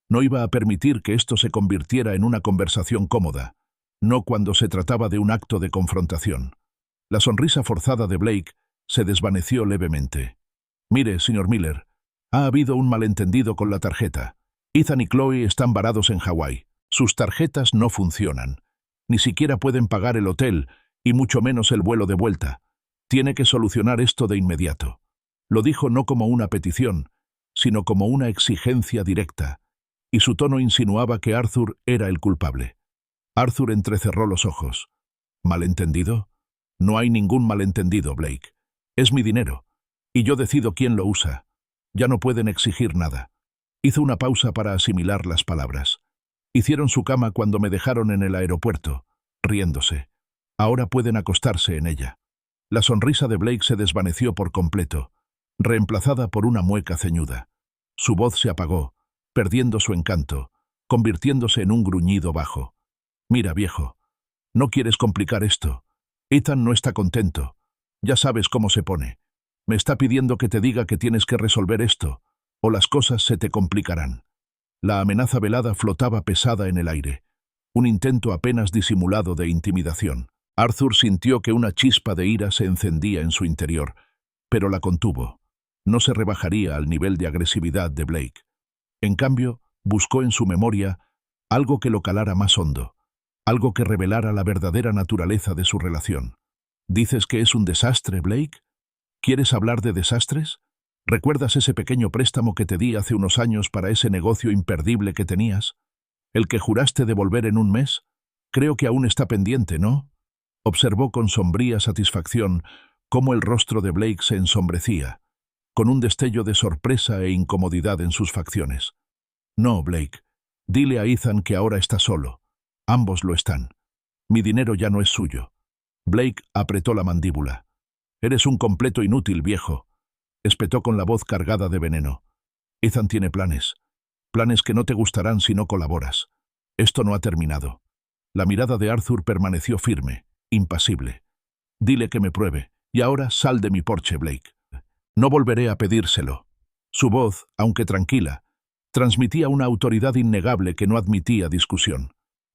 No iba a permitir que esto se convirtiera en una conversación cómoda, no cuando se trataba de un acto de confrontación. La sonrisa forzada de Blake se desvaneció levemente. «Mire, señor Miller, ha habido un malentendido con la tarjeta. Ethan y Chloe están varados en Hawái. Sus tarjetas no funcionan. Ni siquiera pueden pagar el hotel, y mucho menos el vuelo de vuelta. Tiene que solucionar esto de inmediato». Lo dijo no como una petición, sino como una exigencia directa, y su tono insinuaba que Arthur era el culpable. Arthur entrecerró los ojos. ¿Malentendido? No hay ningún malentendido, Blake. Es mi dinero, y yo decido quién lo usa. Ya no pueden exigir nada. Hizo una pausa para asimilar las palabras. Hicieron su cama cuando me dejaron en el aeropuerto, riéndose. Ahora pueden acostarse en ella. La sonrisa de Blake se desvaneció por completo, reemplazada por una mueca ceñuda. Su voz se apagó, perdiendo su encanto, convirtiéndose en un gruñido bajo. «Mira, viejo, no quieres complicar esto. Ethan no está contento. Ya sabes cómo se pone. Me está pidiendo que te diga que tienes que resolver esto, o las cosas se te complicarán». La amenaza velada flotaba pesada en el aire. un intento apenas disimulado de intimidación. Arthur sintió que una chispa de ira se encendía en su interior, pero la contuvo. No se rebajaría al nivel de agresividad de Blake. En cambio, buscó en su memoria algo que lo calara más hondo, algo que revelara la verdadera naturaleza de su relación. ¿Dices que es un desastre, Blake? ¿Quieres hablar de desastres? ¿Recuerdas ese pequeño préstamo que te di hace unos años para ese negocio imperdible que tenías? ¿El que juraste devolver en un mes? Creo que aún está pendiente, ¿no? Observó con sombría satisfacción cómo el rostro de Blake se ensombrecía, con un destello de sorpresa e incomodidad en sus facciones. No, Blake. Dile a Ethan que ahora está solo. Ambos lo están. Mi dinero ya no es suyo. Blake apretó la mandíbula. Eres un completo inútil, viejo. Espetó con la voz cargada de veneno. Ethan tiene planes. Planes que no te gustarán si no colaboras. Esto no ha terminado. La mirada de Arthur permaneció firme, impasible. Dile que me pruebe, y ahora sal de mi porche, Blake. No volveré a pedírselo. Su voz, aunque tranquila, transmitía una autoridad innegable que no admitía discusión.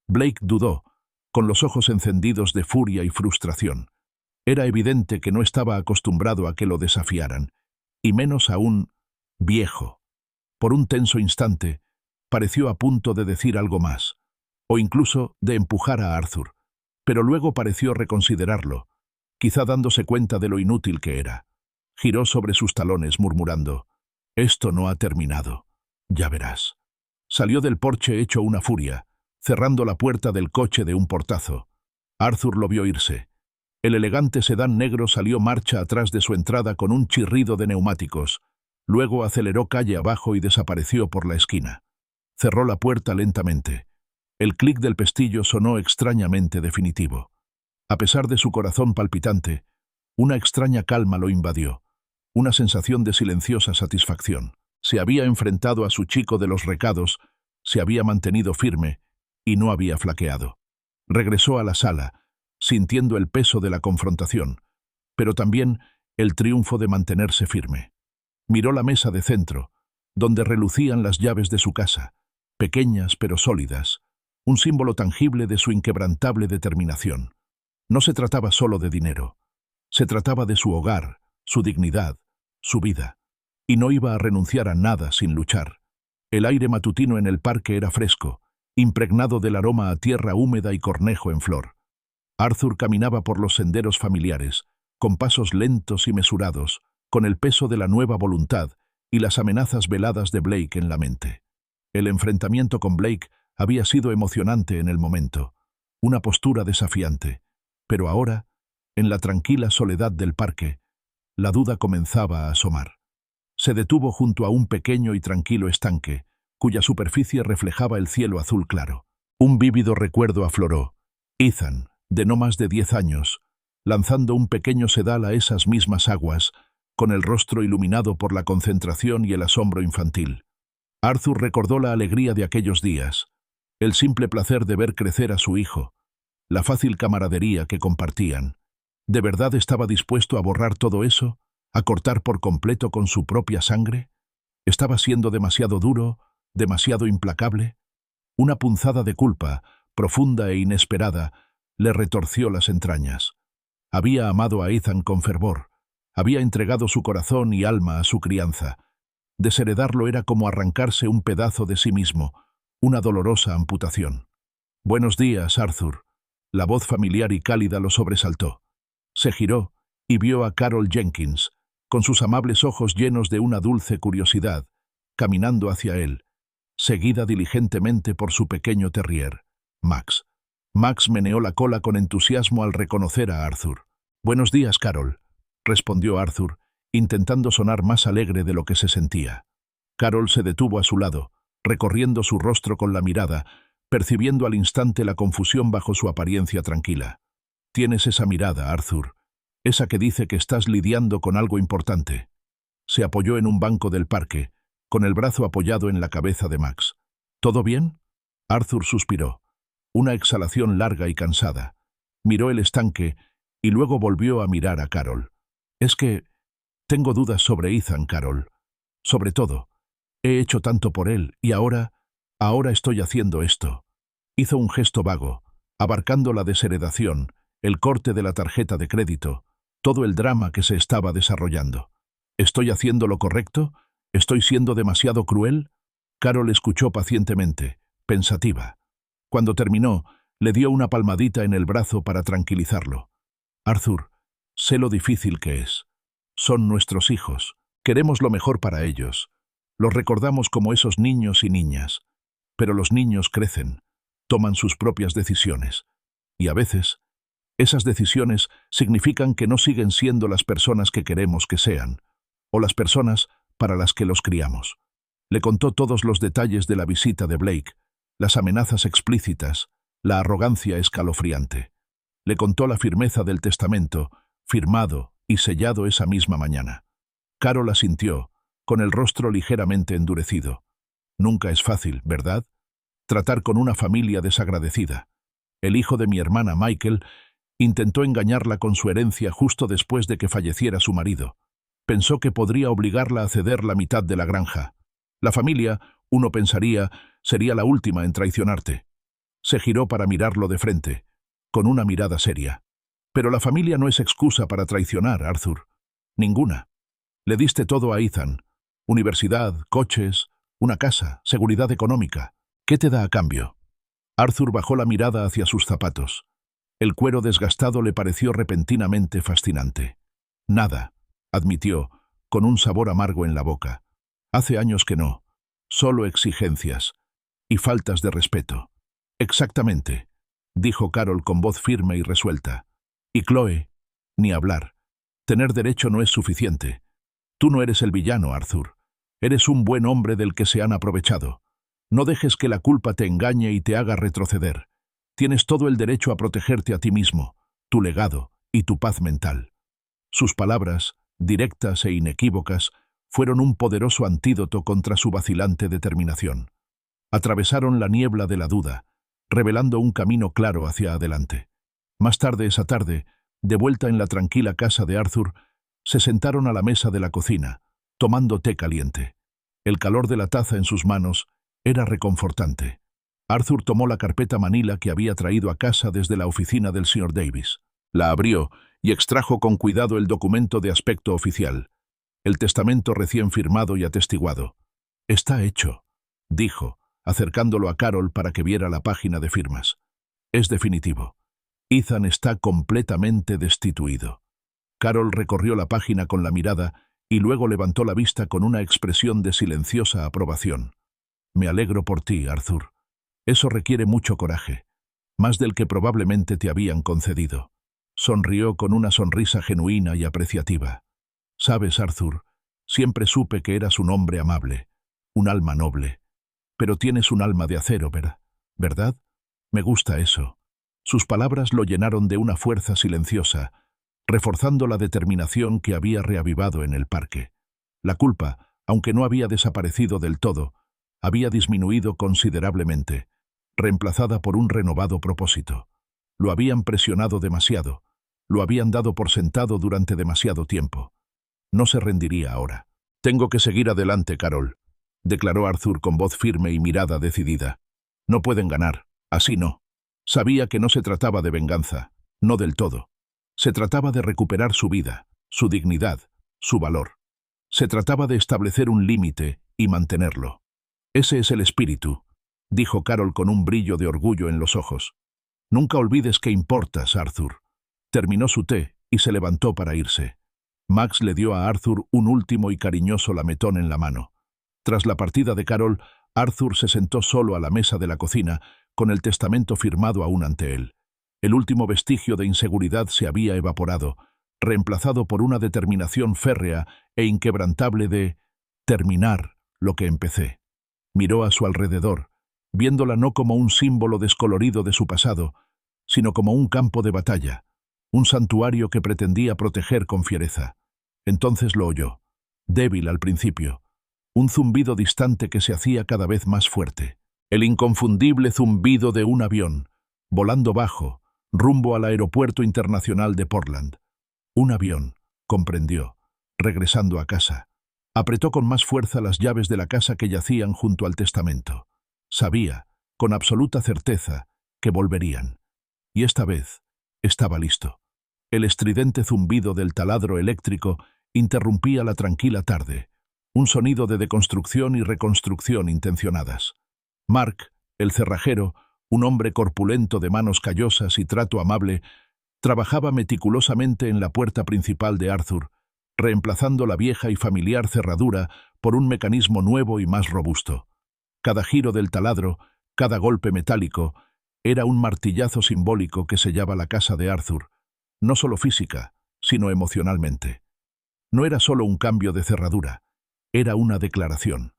Blake dudó, con los ojos encendidos de furia y frustración. Era evidente que no estaba acostumbrado a que lo desafiaran, y menos aún, viejo. Por un tenso instante, pareció a punto de decir algo más, o incluso de empujar a Arthur, pero luego pareció reconsiderarlo, quizá dándose cuenta de lo inútil que era. Giró sobre sus talones murmurando, «Esto no ha terminado. Ya verás». Salió del porche hecho una furia, cerrando la puerta del coche de un portazo. Arthur lo vio irse. El elegante sedán negro salió marcha atrás de su entrada con un chirrido de neumáticos. Luego aceleró calle abajo y desapareció por la esquina. Cerró la puerta lentamente. El clic del pestillo sonó extrañamente definitivo. A pesar de su corazón palpitante, una extraña calma lo invadió, una sensación de silenciosa satisfacción. Se había enfrentado a su chico de los recados, se había mantenido firme y no había flaqueado. Regresó a la sala, sintiendo el peso de la confrontación, pero también el triunfo de mantenerse firme. Miró la mesa de centro, donde relucían las llaves de su casa, pequeñas pero sólidas, un símbolo tangible de su inquebrantable determinación. No se trataba solo de dinero, se trataba de su hogar, su dignidad, su vida, y no iba a renunciar a nada sin luchar. El aire matutino en el parque era fresco, impregnado del aroma a tierra húmeda y cornejo en flor. Arthur caminaba por los senderos familiares, con pasos lentos y mesurados, con el peso de la nueva voluntad y las amenazas veladas de Blake en la mente. El enfrentamiento con Blake había sido emocionante en el momento, una postura desafiante, pero ahora, en la tranquila soledad del parque, la duda comenzaba a asomar. Se detuvo junto a un pequeño y tranquilo estanque, cuya superficie reflejaba el cielo azul claro. Un vívido recuerdo afloró. Ethan, de no más de 10 años, lanzando un pequeño sedal a esas mismas aguas, con el rostro iluminado por la concentración y el asombro infantil. Arthur recordó la alegría de aquellos días, el simple placer de ver crecer a su hijo, la fácil camaradería que compartían. ¿De verdad estaba dispuesto a borrar todo eso? ¿A cortar por completo con su propia sangre? ¿Estaba siendo demasiado duro, demasiado implacable? Una punzada de culpa, profunda e inesperada, le retorció las entrañas. Había amado a Ethan con fervor, había entregado su corazón y alma a su crianza. Desheredarlo era como arrancarse un pedazo de sí mismo, una dolorosa amputación. «Buenos días, Arthur». La voz familiar y cálida lo sobresaltó. Se giró y vio a Carol Jenkins, con sus amables ojos llenos de una dulce curiosidad, caminando hacia él, seguida diligentemente por su pequeño terrier, Max. Max meneó la cola con entusiasmo al reconocer a Arthur. «Buenos días, Carol», respondió Arthur, intentando sonar más alegre de lo que se sentía. Carol se detuvo a su lado, recorriendo su rostro con la mirada, percibiendo al instante la confusión bajo su apariencia tranquila. «Tienes esa mirada, Arthur, esa que dice que estás lidiando con algo importante». Se apoyó en un banco del parque, con el brazo apoyado en la cabeza de Max. «¿Todo bien?» Arthur suspiró, una exhalación larga y cansada. Miró el estanque y luego volvió a mirar a Carol. «Es que tengo dudas sobre Ethan, Carol. Sobre todo, he hecho tanto por él y ahora estoy haciendo esto». Hizo un gesto vago, abarcando la desheredación, el corte de la tarjeta de crédito, todo el drama que se estaba desarrollando. ¿Estoy haciendo lo correcto? ¿Estoy siendo demasiado cruel? Carol escuchó pacientemente, pensativa. Cuando terminó, le dio una palmadita en el brazo para tranquilizarlo. Arthur, sé lo difícil que es. Son nuestros hijos. Queremos lo mejor para ellos. Los recordamos como esos niños y niñas. Pero los niños crecen, toman sus propias decisiones. Y a veces, esas decisiones significan que no siguen siendo las personas que queremos que sean, o las personas para las que los criamos. Le contó todos los detalles de la visita de Blake, las amenazas explícitas, la arrogancia escalofriante. Le contó la firmeza del testamento, firmado y sellado esa misma mañana. Carol asintió, con el rostro ligeramente endurecido. Nunca es fácil, ¿verdad? Tratar con una familia desagradecida. El hijo de mi hermana Michael intentó engañarla con su herencia justo después de que falleciera su marido. Pensó que podría obligarla a ceder la mitad de la granja. La familia, uno pensaría, sería la última en traicionarte. Se giró para mirarlo de frente, con una mirada seria. Pero la familia no es excusa para traicionar, Arthur. Ninguna. Le diste todo a Ethan. Universidad, coches, una casa, seguridad económica. ¿Qué te da a cambio? Arthur bajó la mirada hacia sus zapatos. El cuero desgastado le pareció repentinamente fascinante. Nada, admitió, con un sabor amargo en la boca. Hace años que no. Solo exigencias. Y faltas de respeto. Exactamente, dijo Carol con voz firme y resuelta. Y Chloe, ni hablar. Tener derecho no es suficiente. Tú no eres el villano, Arthur. Eres un buen hombre del que se han aprovechado. No dejes que la culpa te engañe y te haga retroceder. Tienes todo el derecho a protegerte a ti mismo, tu legado y tu paz mental. Sus palabras, directas e inequívocas, fueron un poderoso antídoto contra su vacilante determinación. Atravesaron la niebla de la duda, revelando un camino claro hacia adelante. Más tarde esa tarde, de vuelta en la tranquila casa de Arthur, se sentaron a la mesa de la cocina, tomando té caliente. El calor de la taza en sus manos era reconfortante. Arthur tomó la carpeta manila que había traído a casa desde la oficina del Sr. Davis. La abrió y extrajo con cuidado el documento de aspecto oficial, el testamento recién firmado y atestiguado. «Está hecho», dijo, acercándolo a Carol para que viera la página de firmas. «Es definitivo. Ethan está completamente destituido». Carol recorrió la página con la mirada y luego levantó la vista con una expresión de silenciosa aprobación. «Me alegro por ti, Arthur. Eso requiere mucho coraje, más del que probablemente te habían concedido». Sonrió con una sonrisa genuina y apreciativa. «Sabes, Arthur, siempre supe que eras un hombre amable, un alma noble. Pero tienes un alma de acero, ¿verdad? Me gusta eso». Sus palabras lo llenaron de una fuerza silenciosa, reforzando la determinación que había reavivado en el parque. La culpa, aunque no había desaparecido del todo, había disminuido considerablemente, reemplazada por un renovado propósito. Lo habían presionado demasiado, lo habían dado por sentado durante demasiado tiempo. No se rendiría ahora. «Tengo que seguir adelante, Carol», declaró Arthur con voz firme y mirada decidida. «No pueden ganar, así no». Sabía que no se trataba de venganza, no del todo. Se trataba de recuperar su vida, su dignidad, su valor. Se trataba de establecer un límite y mantenerlo. «Ese es el espíritu», dijo Carol con un brillo de orgullo en los ojos. «Nunca olvides que importas, Arthur». Terminó su té y se levantó para irse. Max le dio a Arthur un último y cariñoso lametón en la mano. Tras la partida de Carol, Arthur se sentó solo a la mesa de la cocina, con el testamento firmado aún ante él. El último vestigio de inseguridad se había evaporado, reemplazado por una determinación férrea e inquebrantable de terminar lo que empecé. Miró a su alrededor, viéndola no como un símbolo descolorido de su pasado, sino como un campo de batalla, un santuario que pretendía proteger con fiereza. Entonces lo oyó, débil al principio, un zumbido distante que se hacía cada vez más fuerte. El inconfundible zumbido de un avión, volando bajo, rumbo al aeropuerto internacional de Portland. Un avión, comprendió, regresando a casa. Apretó con más fuerza las llaves de la casa que yacían junto al testamento. Sabía, con absoluta certeza, que volverían. Y esta vez estaba listo. El estridente zumbido del taladro eléctrico interrumpía la tranquila tarde, un sonido de deconstrucción y reconstrucción intencionadas. Mark, el cerrajero, un hombre corpulento de manos callosas y trato amable, trabajaba meticulosamente en la puerta principal de Arthur, reemplazando la vieja y familiar cerradura por un mecanismo nuevo y más robusto. Cada giro del taladro, cada golpe metálico, era un martillazo simbólico que sellaba la casa de Arthur, no solo física, sino emocionalmente. No era solo un cambio de cerradura, era una declaración.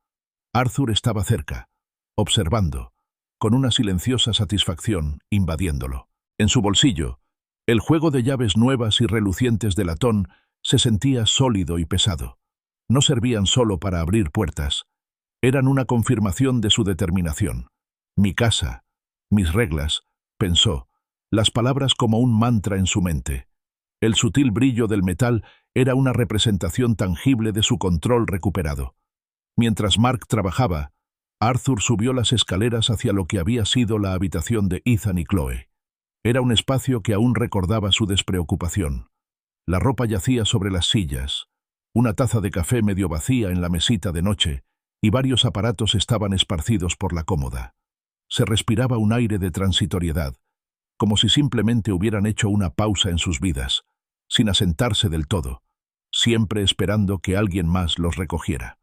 Arthur estaba cerca, observando, con una silenciosa satisfacción invadiéndolo. En su bolsillo, el juego de llaves nuevas y relucientes de latón se sentía sólido y pesado. No servían solo para abrir puertas, eran una confirmación de su determinación. Mi casa, mis reglas, pensó, las palabras como un mantra en su mente. El sutil brillo del metal era una representación tangible de su control recuperado. Mientras Mark trabajaba, Arthur subió las escaleras hacia lo que había sido la habitación de Ethan y Chloe. Era un espacio que aún recordaba su despreocupación. La ropa yacía sobre las sillas, una taza de café medio vacía en la mesita de noche, y varios aparatos estaban esparcidos por la cómoda. Se respiraba un aire de transitoriedad, como si simplemente hubieran hecho una pausa en sus vidas, sin asentarse del todo, siempre esperando que alguien más los recogiera.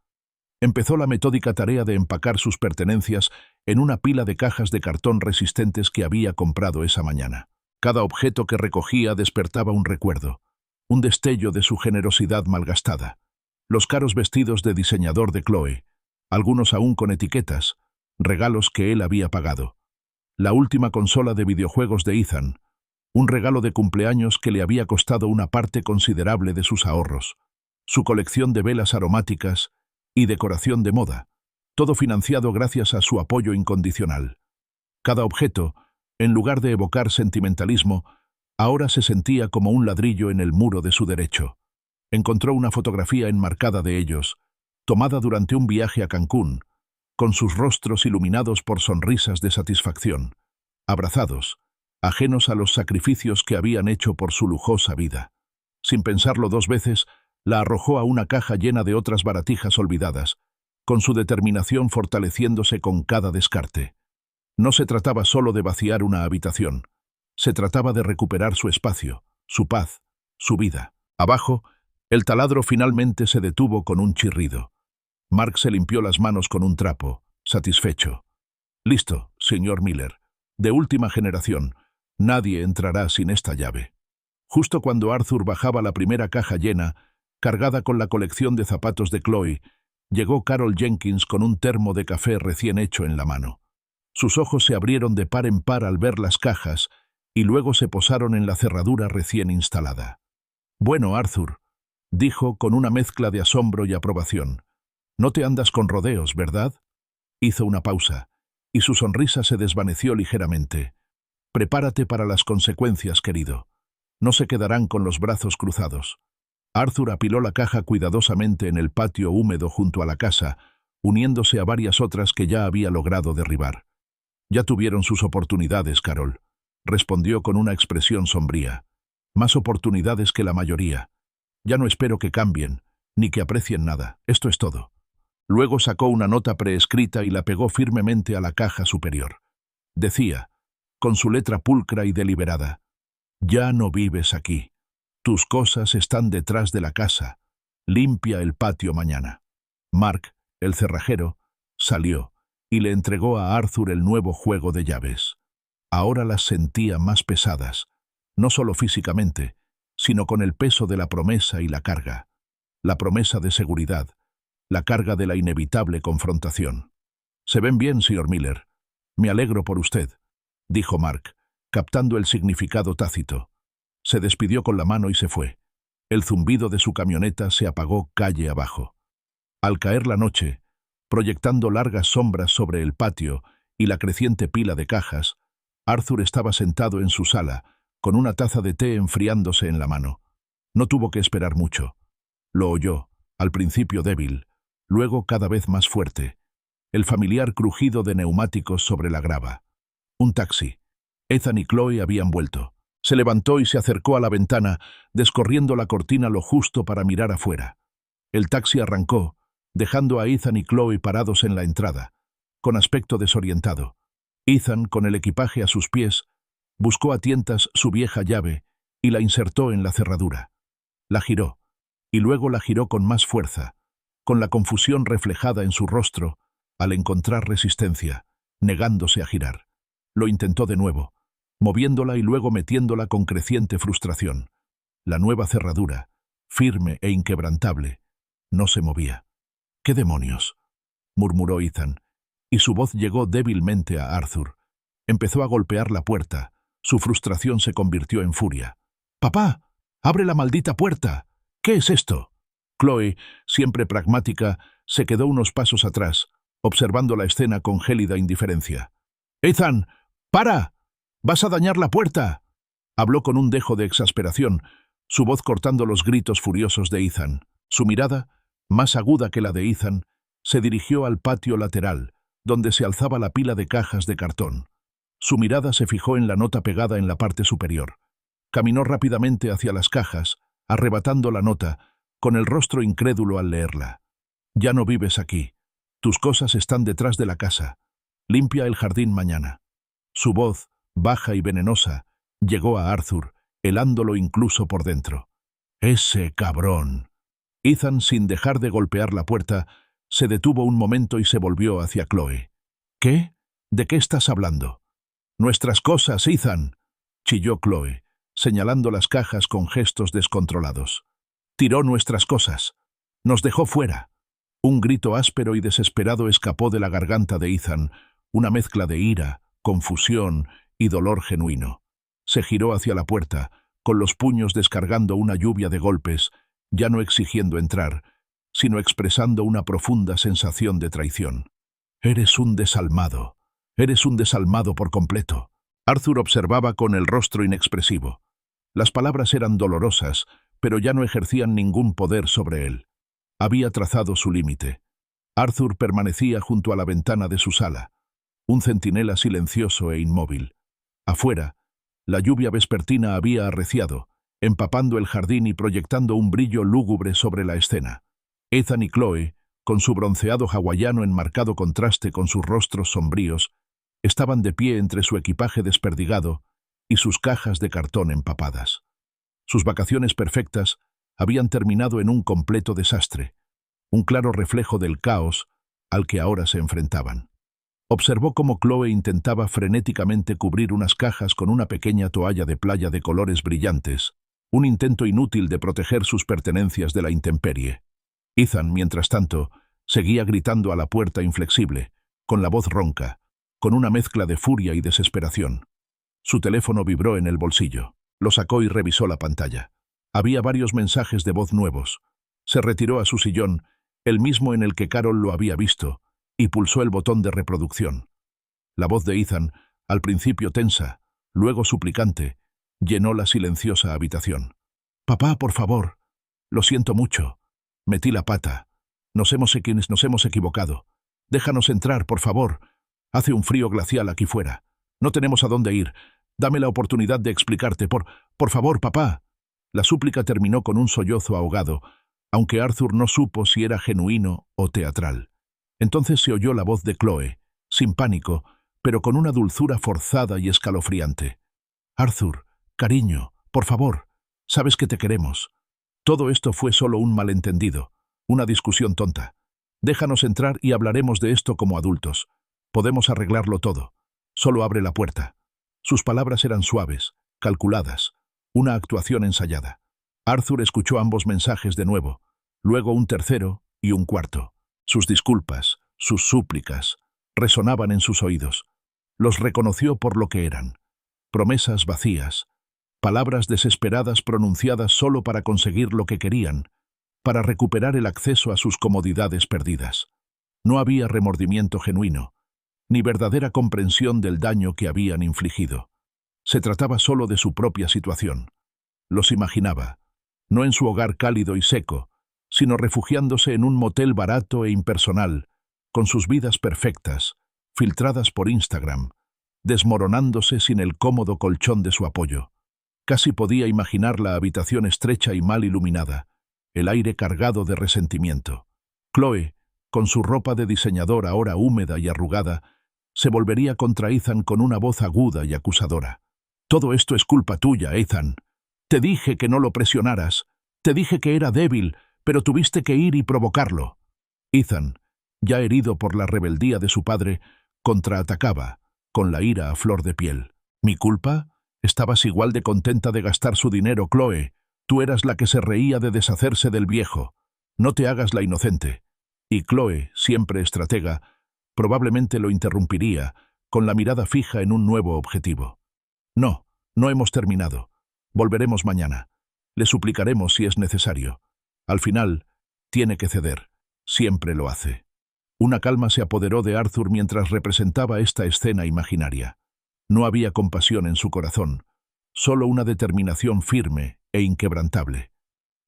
Empezó la metódica tarea de empacar sus pertenencias en una pila de cajas de cartón resistentes que había comprado esa mañana. Cada objeto que recogía despertaba un recuerdo, un destello de su generosidad malgastada. Los caros vestidos de diseñador de Chloe, algunos aún con etiquetas, regalos que él había pagado. La última consola de videojuegos de Ethan, un regalo de cumpleaños que le había costado una parte considerable de sus ahorros. Su colección de velas aromáticas y decoración de moda, todo financiado gracias a su apoyo incondicional. Cada objeto, en lugar de evocar sentimentalismo, ahora se sentía como un ladrillo en el muro de su derecho. Encontró una fotografía enmarcada de ellos, tomada durante un viaje a Cancún, con sus rostros iluminados por sonrisas de satisfacción, abrazados, ajenos a los sacrificios que habían hecho por su lujosa vida. Sin pensarlo dos veces, la arrojó a una caja llena de otras baratijas olvidadas, con su determinación fortaleciéndose con cada descarte. No se trataba solo de vaciar una habitación, se trataba de recuperar su espacio, su paz, su vida. Abajo, el taladro finalmente se detuvo con un chirrido. Mark se limpió las manos con un trapo, satisfecho. Listo, señor Miller. De última generación. Nadie entrará sin esta llave. Justo cuando Arthur bajaba la primera caja llena, cargada con la colección de zapatos de Chloe, llegó Carol Jenkins con un termo de café recién hecho en la mano. Sus ojos se abrieron de par en par al ver las cajas y luego se posaron en la cerradura recién instalada. «Bueno, Arthur», dijo con una mezcla de asombro y aprobación. «No te andas con rodeos, ¿verdad?» Hizo una pausa, y su sonrisa se desvaneció ligeramente. «Prepárate para las consecuencias, querido. No se quedarán con los brazos cruzados». Arthur apiló la caja cuidadosamente en el patio húmedo junto a la casa, uniéndose a varias otras que ya había logrado derribar. «Ya tuvieron sus oportunidades, Carol», respondió con una expresión sombría. «Más oportunidades que la mayoría. Ya no espero que cambien, ni que aprecien nada. Esto es todo». Luego sacó una nota preescrita y la pegó firmemente a la caja superior. Decía, con su letra pulcra y deliberada: «Ya no vives aquí. Tus cosas están detrás de la casa. Limpia el patio mañana». Mark, el cerrajero, salió y le entregó a Arthur el nuevo juego de llaves. Ahora las sentía más pesadas, no solo físicamente, sino con el peso de la promesa y la carga. La promesa de seguridad, la carga de la inevitable confrontación. «Se ven bien, señor Miller. Me alegro por usted», dijo Mark, captando el significado tácito. Se despidió con la mano y se fue. El zumbido de su camioneta se apagó calle abajo. Al caer la noche, proyectando largas sombras sobre el patio y la creciente pila de cajas, Arthur estaba sentado en su sala, con una taza de té enfriándose en la mano. No tuvo que esperar mucho. Lo oyó, al principio débil, luego cada vez más fuerte. el familiar crujido de neumáticos sobre la grava. Un taxi. Ethan y Chloe habían vuelto. Se levantó y se acercó a la ventana, descorriendo la cortina lo justo para mirar afuera. El taxi arrancó, dejando a Ethan y Chloe parados en la entrada, con aspecto desorientado. Ethan, con el equipaje a sus pies, buscó a tientas su vieja llave y la insertó en la cerradura. La giró, y luego la giró con más fuerza, con la confusión reflejada en su rostro, al encontrar resistencia, negándose a girar. Lo intentó de nuevo, moviéndola y luego metiéndola con creciente frustración. La nueva cerradura, firme e inquebrantable, no se movía. —¿Qué demonios? —murmuró Ethan, y su voz llegó débilmente a Arthur. Empezó a golpear la puerta. Su frustración se convirtió en furia. —¡Papá! ¡Abre la maldita puerta! ¿Qué es esto? Chloe, siempre pragmática, se quedó unos pasos atrás, observando la escena con gélida indiferencia. —¡Ethan! ¡Para! ¡Vas a dañar la puerta! Habló con un dejo de exasperación, su voz cortando los gritos furiosos de Ethan. Su mirada, más aguda que la de Ethan, se dirigió al patio lateral, donde se alzaba la pila de cajas de cartón. Su mirada se fijó en la nota pegada en la parte superior. Caminó rápidamente hacia las cajas, arrebatando la nota, con el rostro incrédulo al leerla. «Ya no vives aquí. Tus cosas están detrás de la casa. Limpia el jardín mañana». Su voz, baja y venenosa, llegó a Arthur, helándolo incluso por dentro. «¡Ese cabrón!». Ethan, sin dejar de golpear la puerta, se detuvo un momento y se volvió hacia Chloe. «¿Qué? ¿De qué estás hablando?» «Nuestras cosas, Ethan», chilló Chloe, señalando las cajas con gestos descontrolados. «Tiró nuestras cosas. Nos dejó fuera». Un grito áspero y desesperado escapó de la garganta de Ethan, una mezcla de ira, confusión y dolor genuino. Se giró hacia la puerta, con los puños descargando una lluvia de golpes, ya no exigiendo entrar, sino expresando una profunda sensación de traición. «Eres un desalmado. Eres un desalmado por completo». Arthur observaba con el rostro inexpresivo. Las palabras eran dolorosas, pero ya no ejercían ningún poder sobre él. Había trazado su límite. Arthur permanecía junto a la ventana de su sala, un centinela silencioso e inmóvil. Afuera, la lluvia vespertina había arreciado, empapando el jardín y proyectando un brillo lúgubre sobre la escena. Ethan y Chloe, con su bronceado hawaiano en marcado contraste con sus rostros sombríos, estaban de pie entre su equipaje desperdigado y sus cajas de cartón empapadas. Sus vacaciones perfectas habían terminado en un completo desastre, un claro reflejo del caos al que ahora se enfrentaban. Observó cómo Chloe intentaba frenéticamente cubrir unas cajas con una pequeña toalla de playa de colores brillantes, un intento inútil de proteger sus pertenencias de la intemperie. Ethan, mientras tanto, seguía gritando a la puerta inflexible, con la voz ronca, con una mezcla de furia y desesperación. Su teléfono vibró en el bolsillo. Lo sacó y revisó la pantalla. Había varios mensajes de voz nuevos. Se retiró a su sillón, el mismo en el que Carol lo había visto, y pulsó el botón de reproducción. La voz de Ethan, al principio tensa, luego suplicante, llenó la silenciosa habitación. «Papá, por favor. Lo siento mucho. Metí la pata. Nos hemos equivocado. Déjanos entrar, por favor. Hace un frío glacial aquí fuera. No tenemos a dónde ir. Dame la oportunidad de explicarte. Por favor, papá». La súplica terminó con un sollozo ahogado, aunque Arthur no supo si era genuino o teatral. Entonces se oyó la voz de Chloe, sin pánico, pero con una dulzura forzada y escalofriante. «Arthur, cariño, por favor, sabes que te queremos. Todo esto fue solo un malentendido, una discusión tonta. Déjanos entrar y hablaremos de esto como adultos. Podemos arreglarlo todo. Solo abre la puerta». Sus palabras eran suaves, calculadas, una actuación ensayada. Arthur escuchó ambos mensajes de nuevo, luego un tercero y un cuarto. Sus disculpas, sus súplicas, resonaban en sus oídos. Los reconoció por lo que eran. Promesas vacías, palabras desesperadas pronunciadas solo para conseguir lo que querían, para recuperar el acceso a sus comodidades perdidas. No había remordimiento genuino, ni verdadera comprensión del daño que habían infligido. Se trataba solo de su propia situación. Los imaginaba, no en su hogar cálido y seco, sino refugiándose en un motel barato e impersonal, con sus vidas perfectas, filtradas por Instagram, desmoronándose sin el cómodo colchón de su apoyo. Casi podía imaginar la habitación estrecha y mal iluminada, el aire cargado de resentimiento. Chloe, con su ropa de diseñador ahora húmeda y arrugada, se volvería contra Ethan con una voz aguda y acusadora. «Todo esto es culpa tuya, Ethan. Te dije que no lo presionaras. Te dije que era débil, pero tuviste que ir y provocarlo». Ethan, ya herido por la rebeldía de su padre, contraatacaba, con la ira a flor de piel. «¿Mi culpa? Estabas igual de contenta de gastar su dinero, Chloe. Tú eras la que se reía de deshacerse del viejo. No te hagas la inocente». Y Chloe, siempre estratega, probablemente lo interrumpiría, con la mirada fija en un nuevo objetivo. «No, no hemos terminado. Volveremos mañana. Le suplicaremos si es necesario. Al final, tiene que ceder. Siempre lo hace». Una calma se apoderó de Arthur mientras representaba esta escena imaginaria. No había compasión en su corazón, solo una determinación firme e inquebrantable.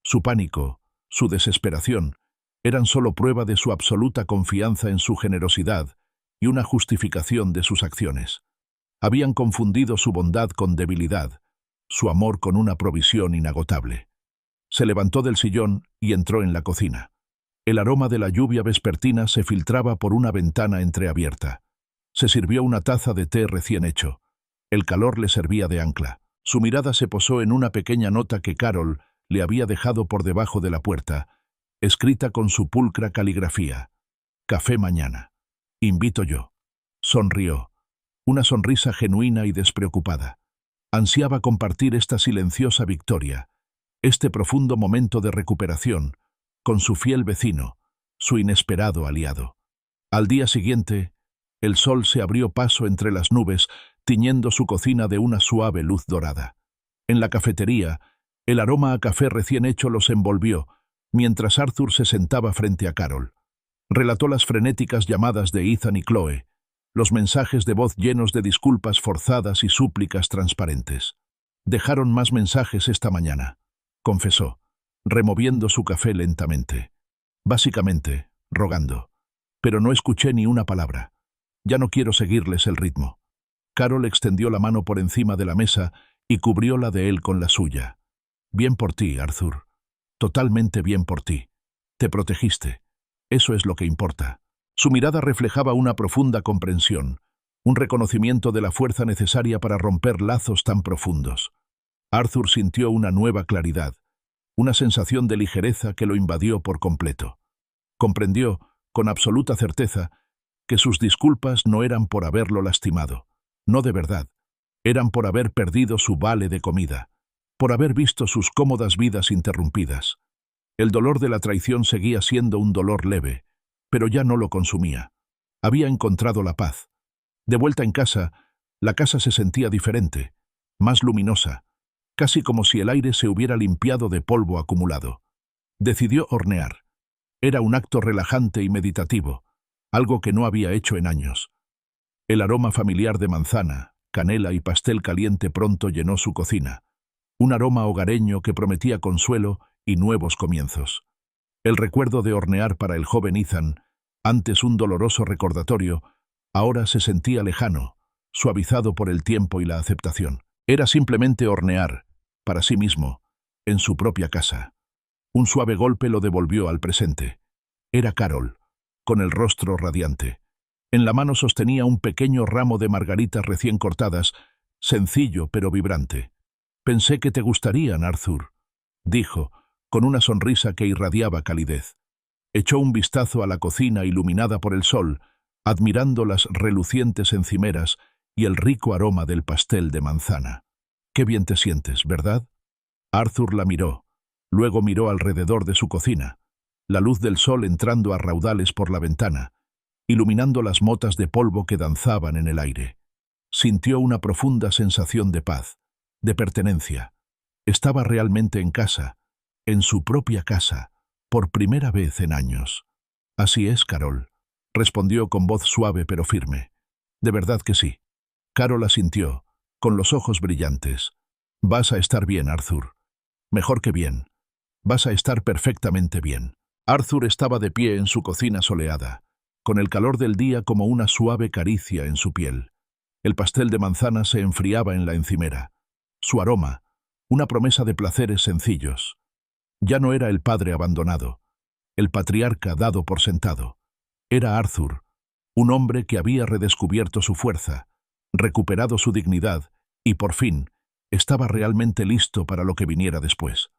Su pánico, su desesperación, eran solo prueba de su absoluta confianza en su generosidad y una justificación de sus acciones. Habían confundido su bondad con debilidad, su amor con una provisión inagotable. Se levantó del sillón y entró en la cocina. El aroma de la lluvia vespertina se filtraba por una ventana entreabierta. Se sirvió una taza de té recién hecho. El calor le servía de ancla. Su mirada se posó en una pequeña nota que Carol le había dejado por debajo de la puerta, escrita con su pulcra caligrafía. «Café mañana. Invito yo». Sonrió. Una sonrisa genuina y despreocupada. Ansiaba compartir esta silenciosa victoria, este profundo momento de recuperación, con su fiel vecino, su inesperado aliado. Al día siguiente, el sol se abrió paso entre las nubes, tiñendo su cocina de una suave luz dorada. En la cafetería, el aroma a café recién hecho los envolvió, mientras Arthur se sentaba frente a Carol. Relató las frenéticas llamadas de Ethan y Chloe, los mensajes de voz llenos de disculpas forzadas y súplicas transparentes. «Dejaron más mensajes esta mañana», confesó, removiendo su café lentamente. «Básicamente, rogando. Pero no escuché ni una palabra. Ya no quiero seguirles el ritmo». Carol extendió la mano por encima de la mesa y cubrió la de él con la suya. «Bien por ti, Arthur. Totalmente bien por ti. Te protegiste. Eso es lo que importa». Su mirada reflejaba una profunda comprensión, un reconocimiento de la fuerza necesaria para romper lazos tan profundos. Arthur sintió una nueva claridad, una sensación de ligereza que lo invadió por completo. Comprendió, con absoluta certeza, que sus disculpas no eran por haberlo lastimado, no de verdad, eran por haber perdido su vale de comida, por haber visto sus cómodas vidas interrumpidas. El dolor de la traición seguía siendo un dolor leve, pero ya no lo consumía. Había encontrado la paz. De vuelta en casa, la casa se sentía diferente, más luminosa, casi como si el aire se hubiera limpiado de polvo acumulado. Decidió hornear. Era un acto relajante y meditativo, algo que no había hecho en años. El aroma familiar de manzana, canela y pastel caliente pronto llenó su cocina, un aroma hogareño que prometía consuelo y nuevos comienzos. El recuerdo de hornear para el joven Ethan, antes un doloroso recordatorio, ahora se sentía lejano, suavizado por el tiempo y la aceptación. Era simplemente hornear, para sí mismo, en su propia casa. Un suave golpe lo devolvió al presente. Era Carol, con el rostro radiante. En la mano sostenía un pequeño ramo de margaritas recién cortadas, sencillo pero vibrante. «Pensé que te gustarían, Arthur», dijo, con una sonrisa que irradiaba calidez. Echó un vistazo a la cocina iluminada por el sol, admirando las relucientes encimeras y el rico aroma del pastel de manzana. «Qué bien te sientes, ¿verdad?». Arthur la miró, luego miró alrededor de su cocina, la luz del sol entrando a raudales por la ventana, iluminando las motas de polvo que danzaban en el aire. Sintió una profunda sensación de paz, de pertenencia. Estaba realmente en casa, en su propia casa, por primera vez en años. «Así es, Carol», respondió con voz suave pero firme. «De verdad que sí». Carol asintió, con los ojos brillantes. «Vas a estar bien, Arthur. Mejor que bien. Vas a estar perfectamente bien». Arthur estaba de pie en su cocina soleada, con el calor del día como una suave caricia en su piel. El pastel de manzana se enfriaba en la encimera. Su aroma, una promesa de placeres sencillos. Ya no era el padre abandonado, el patriarca dado por sentado. Era Arthur, un hombre que había redescubierto su fuerza, recuperado su dignidad y, por fin, estaba realmente listo para lo que viniera después.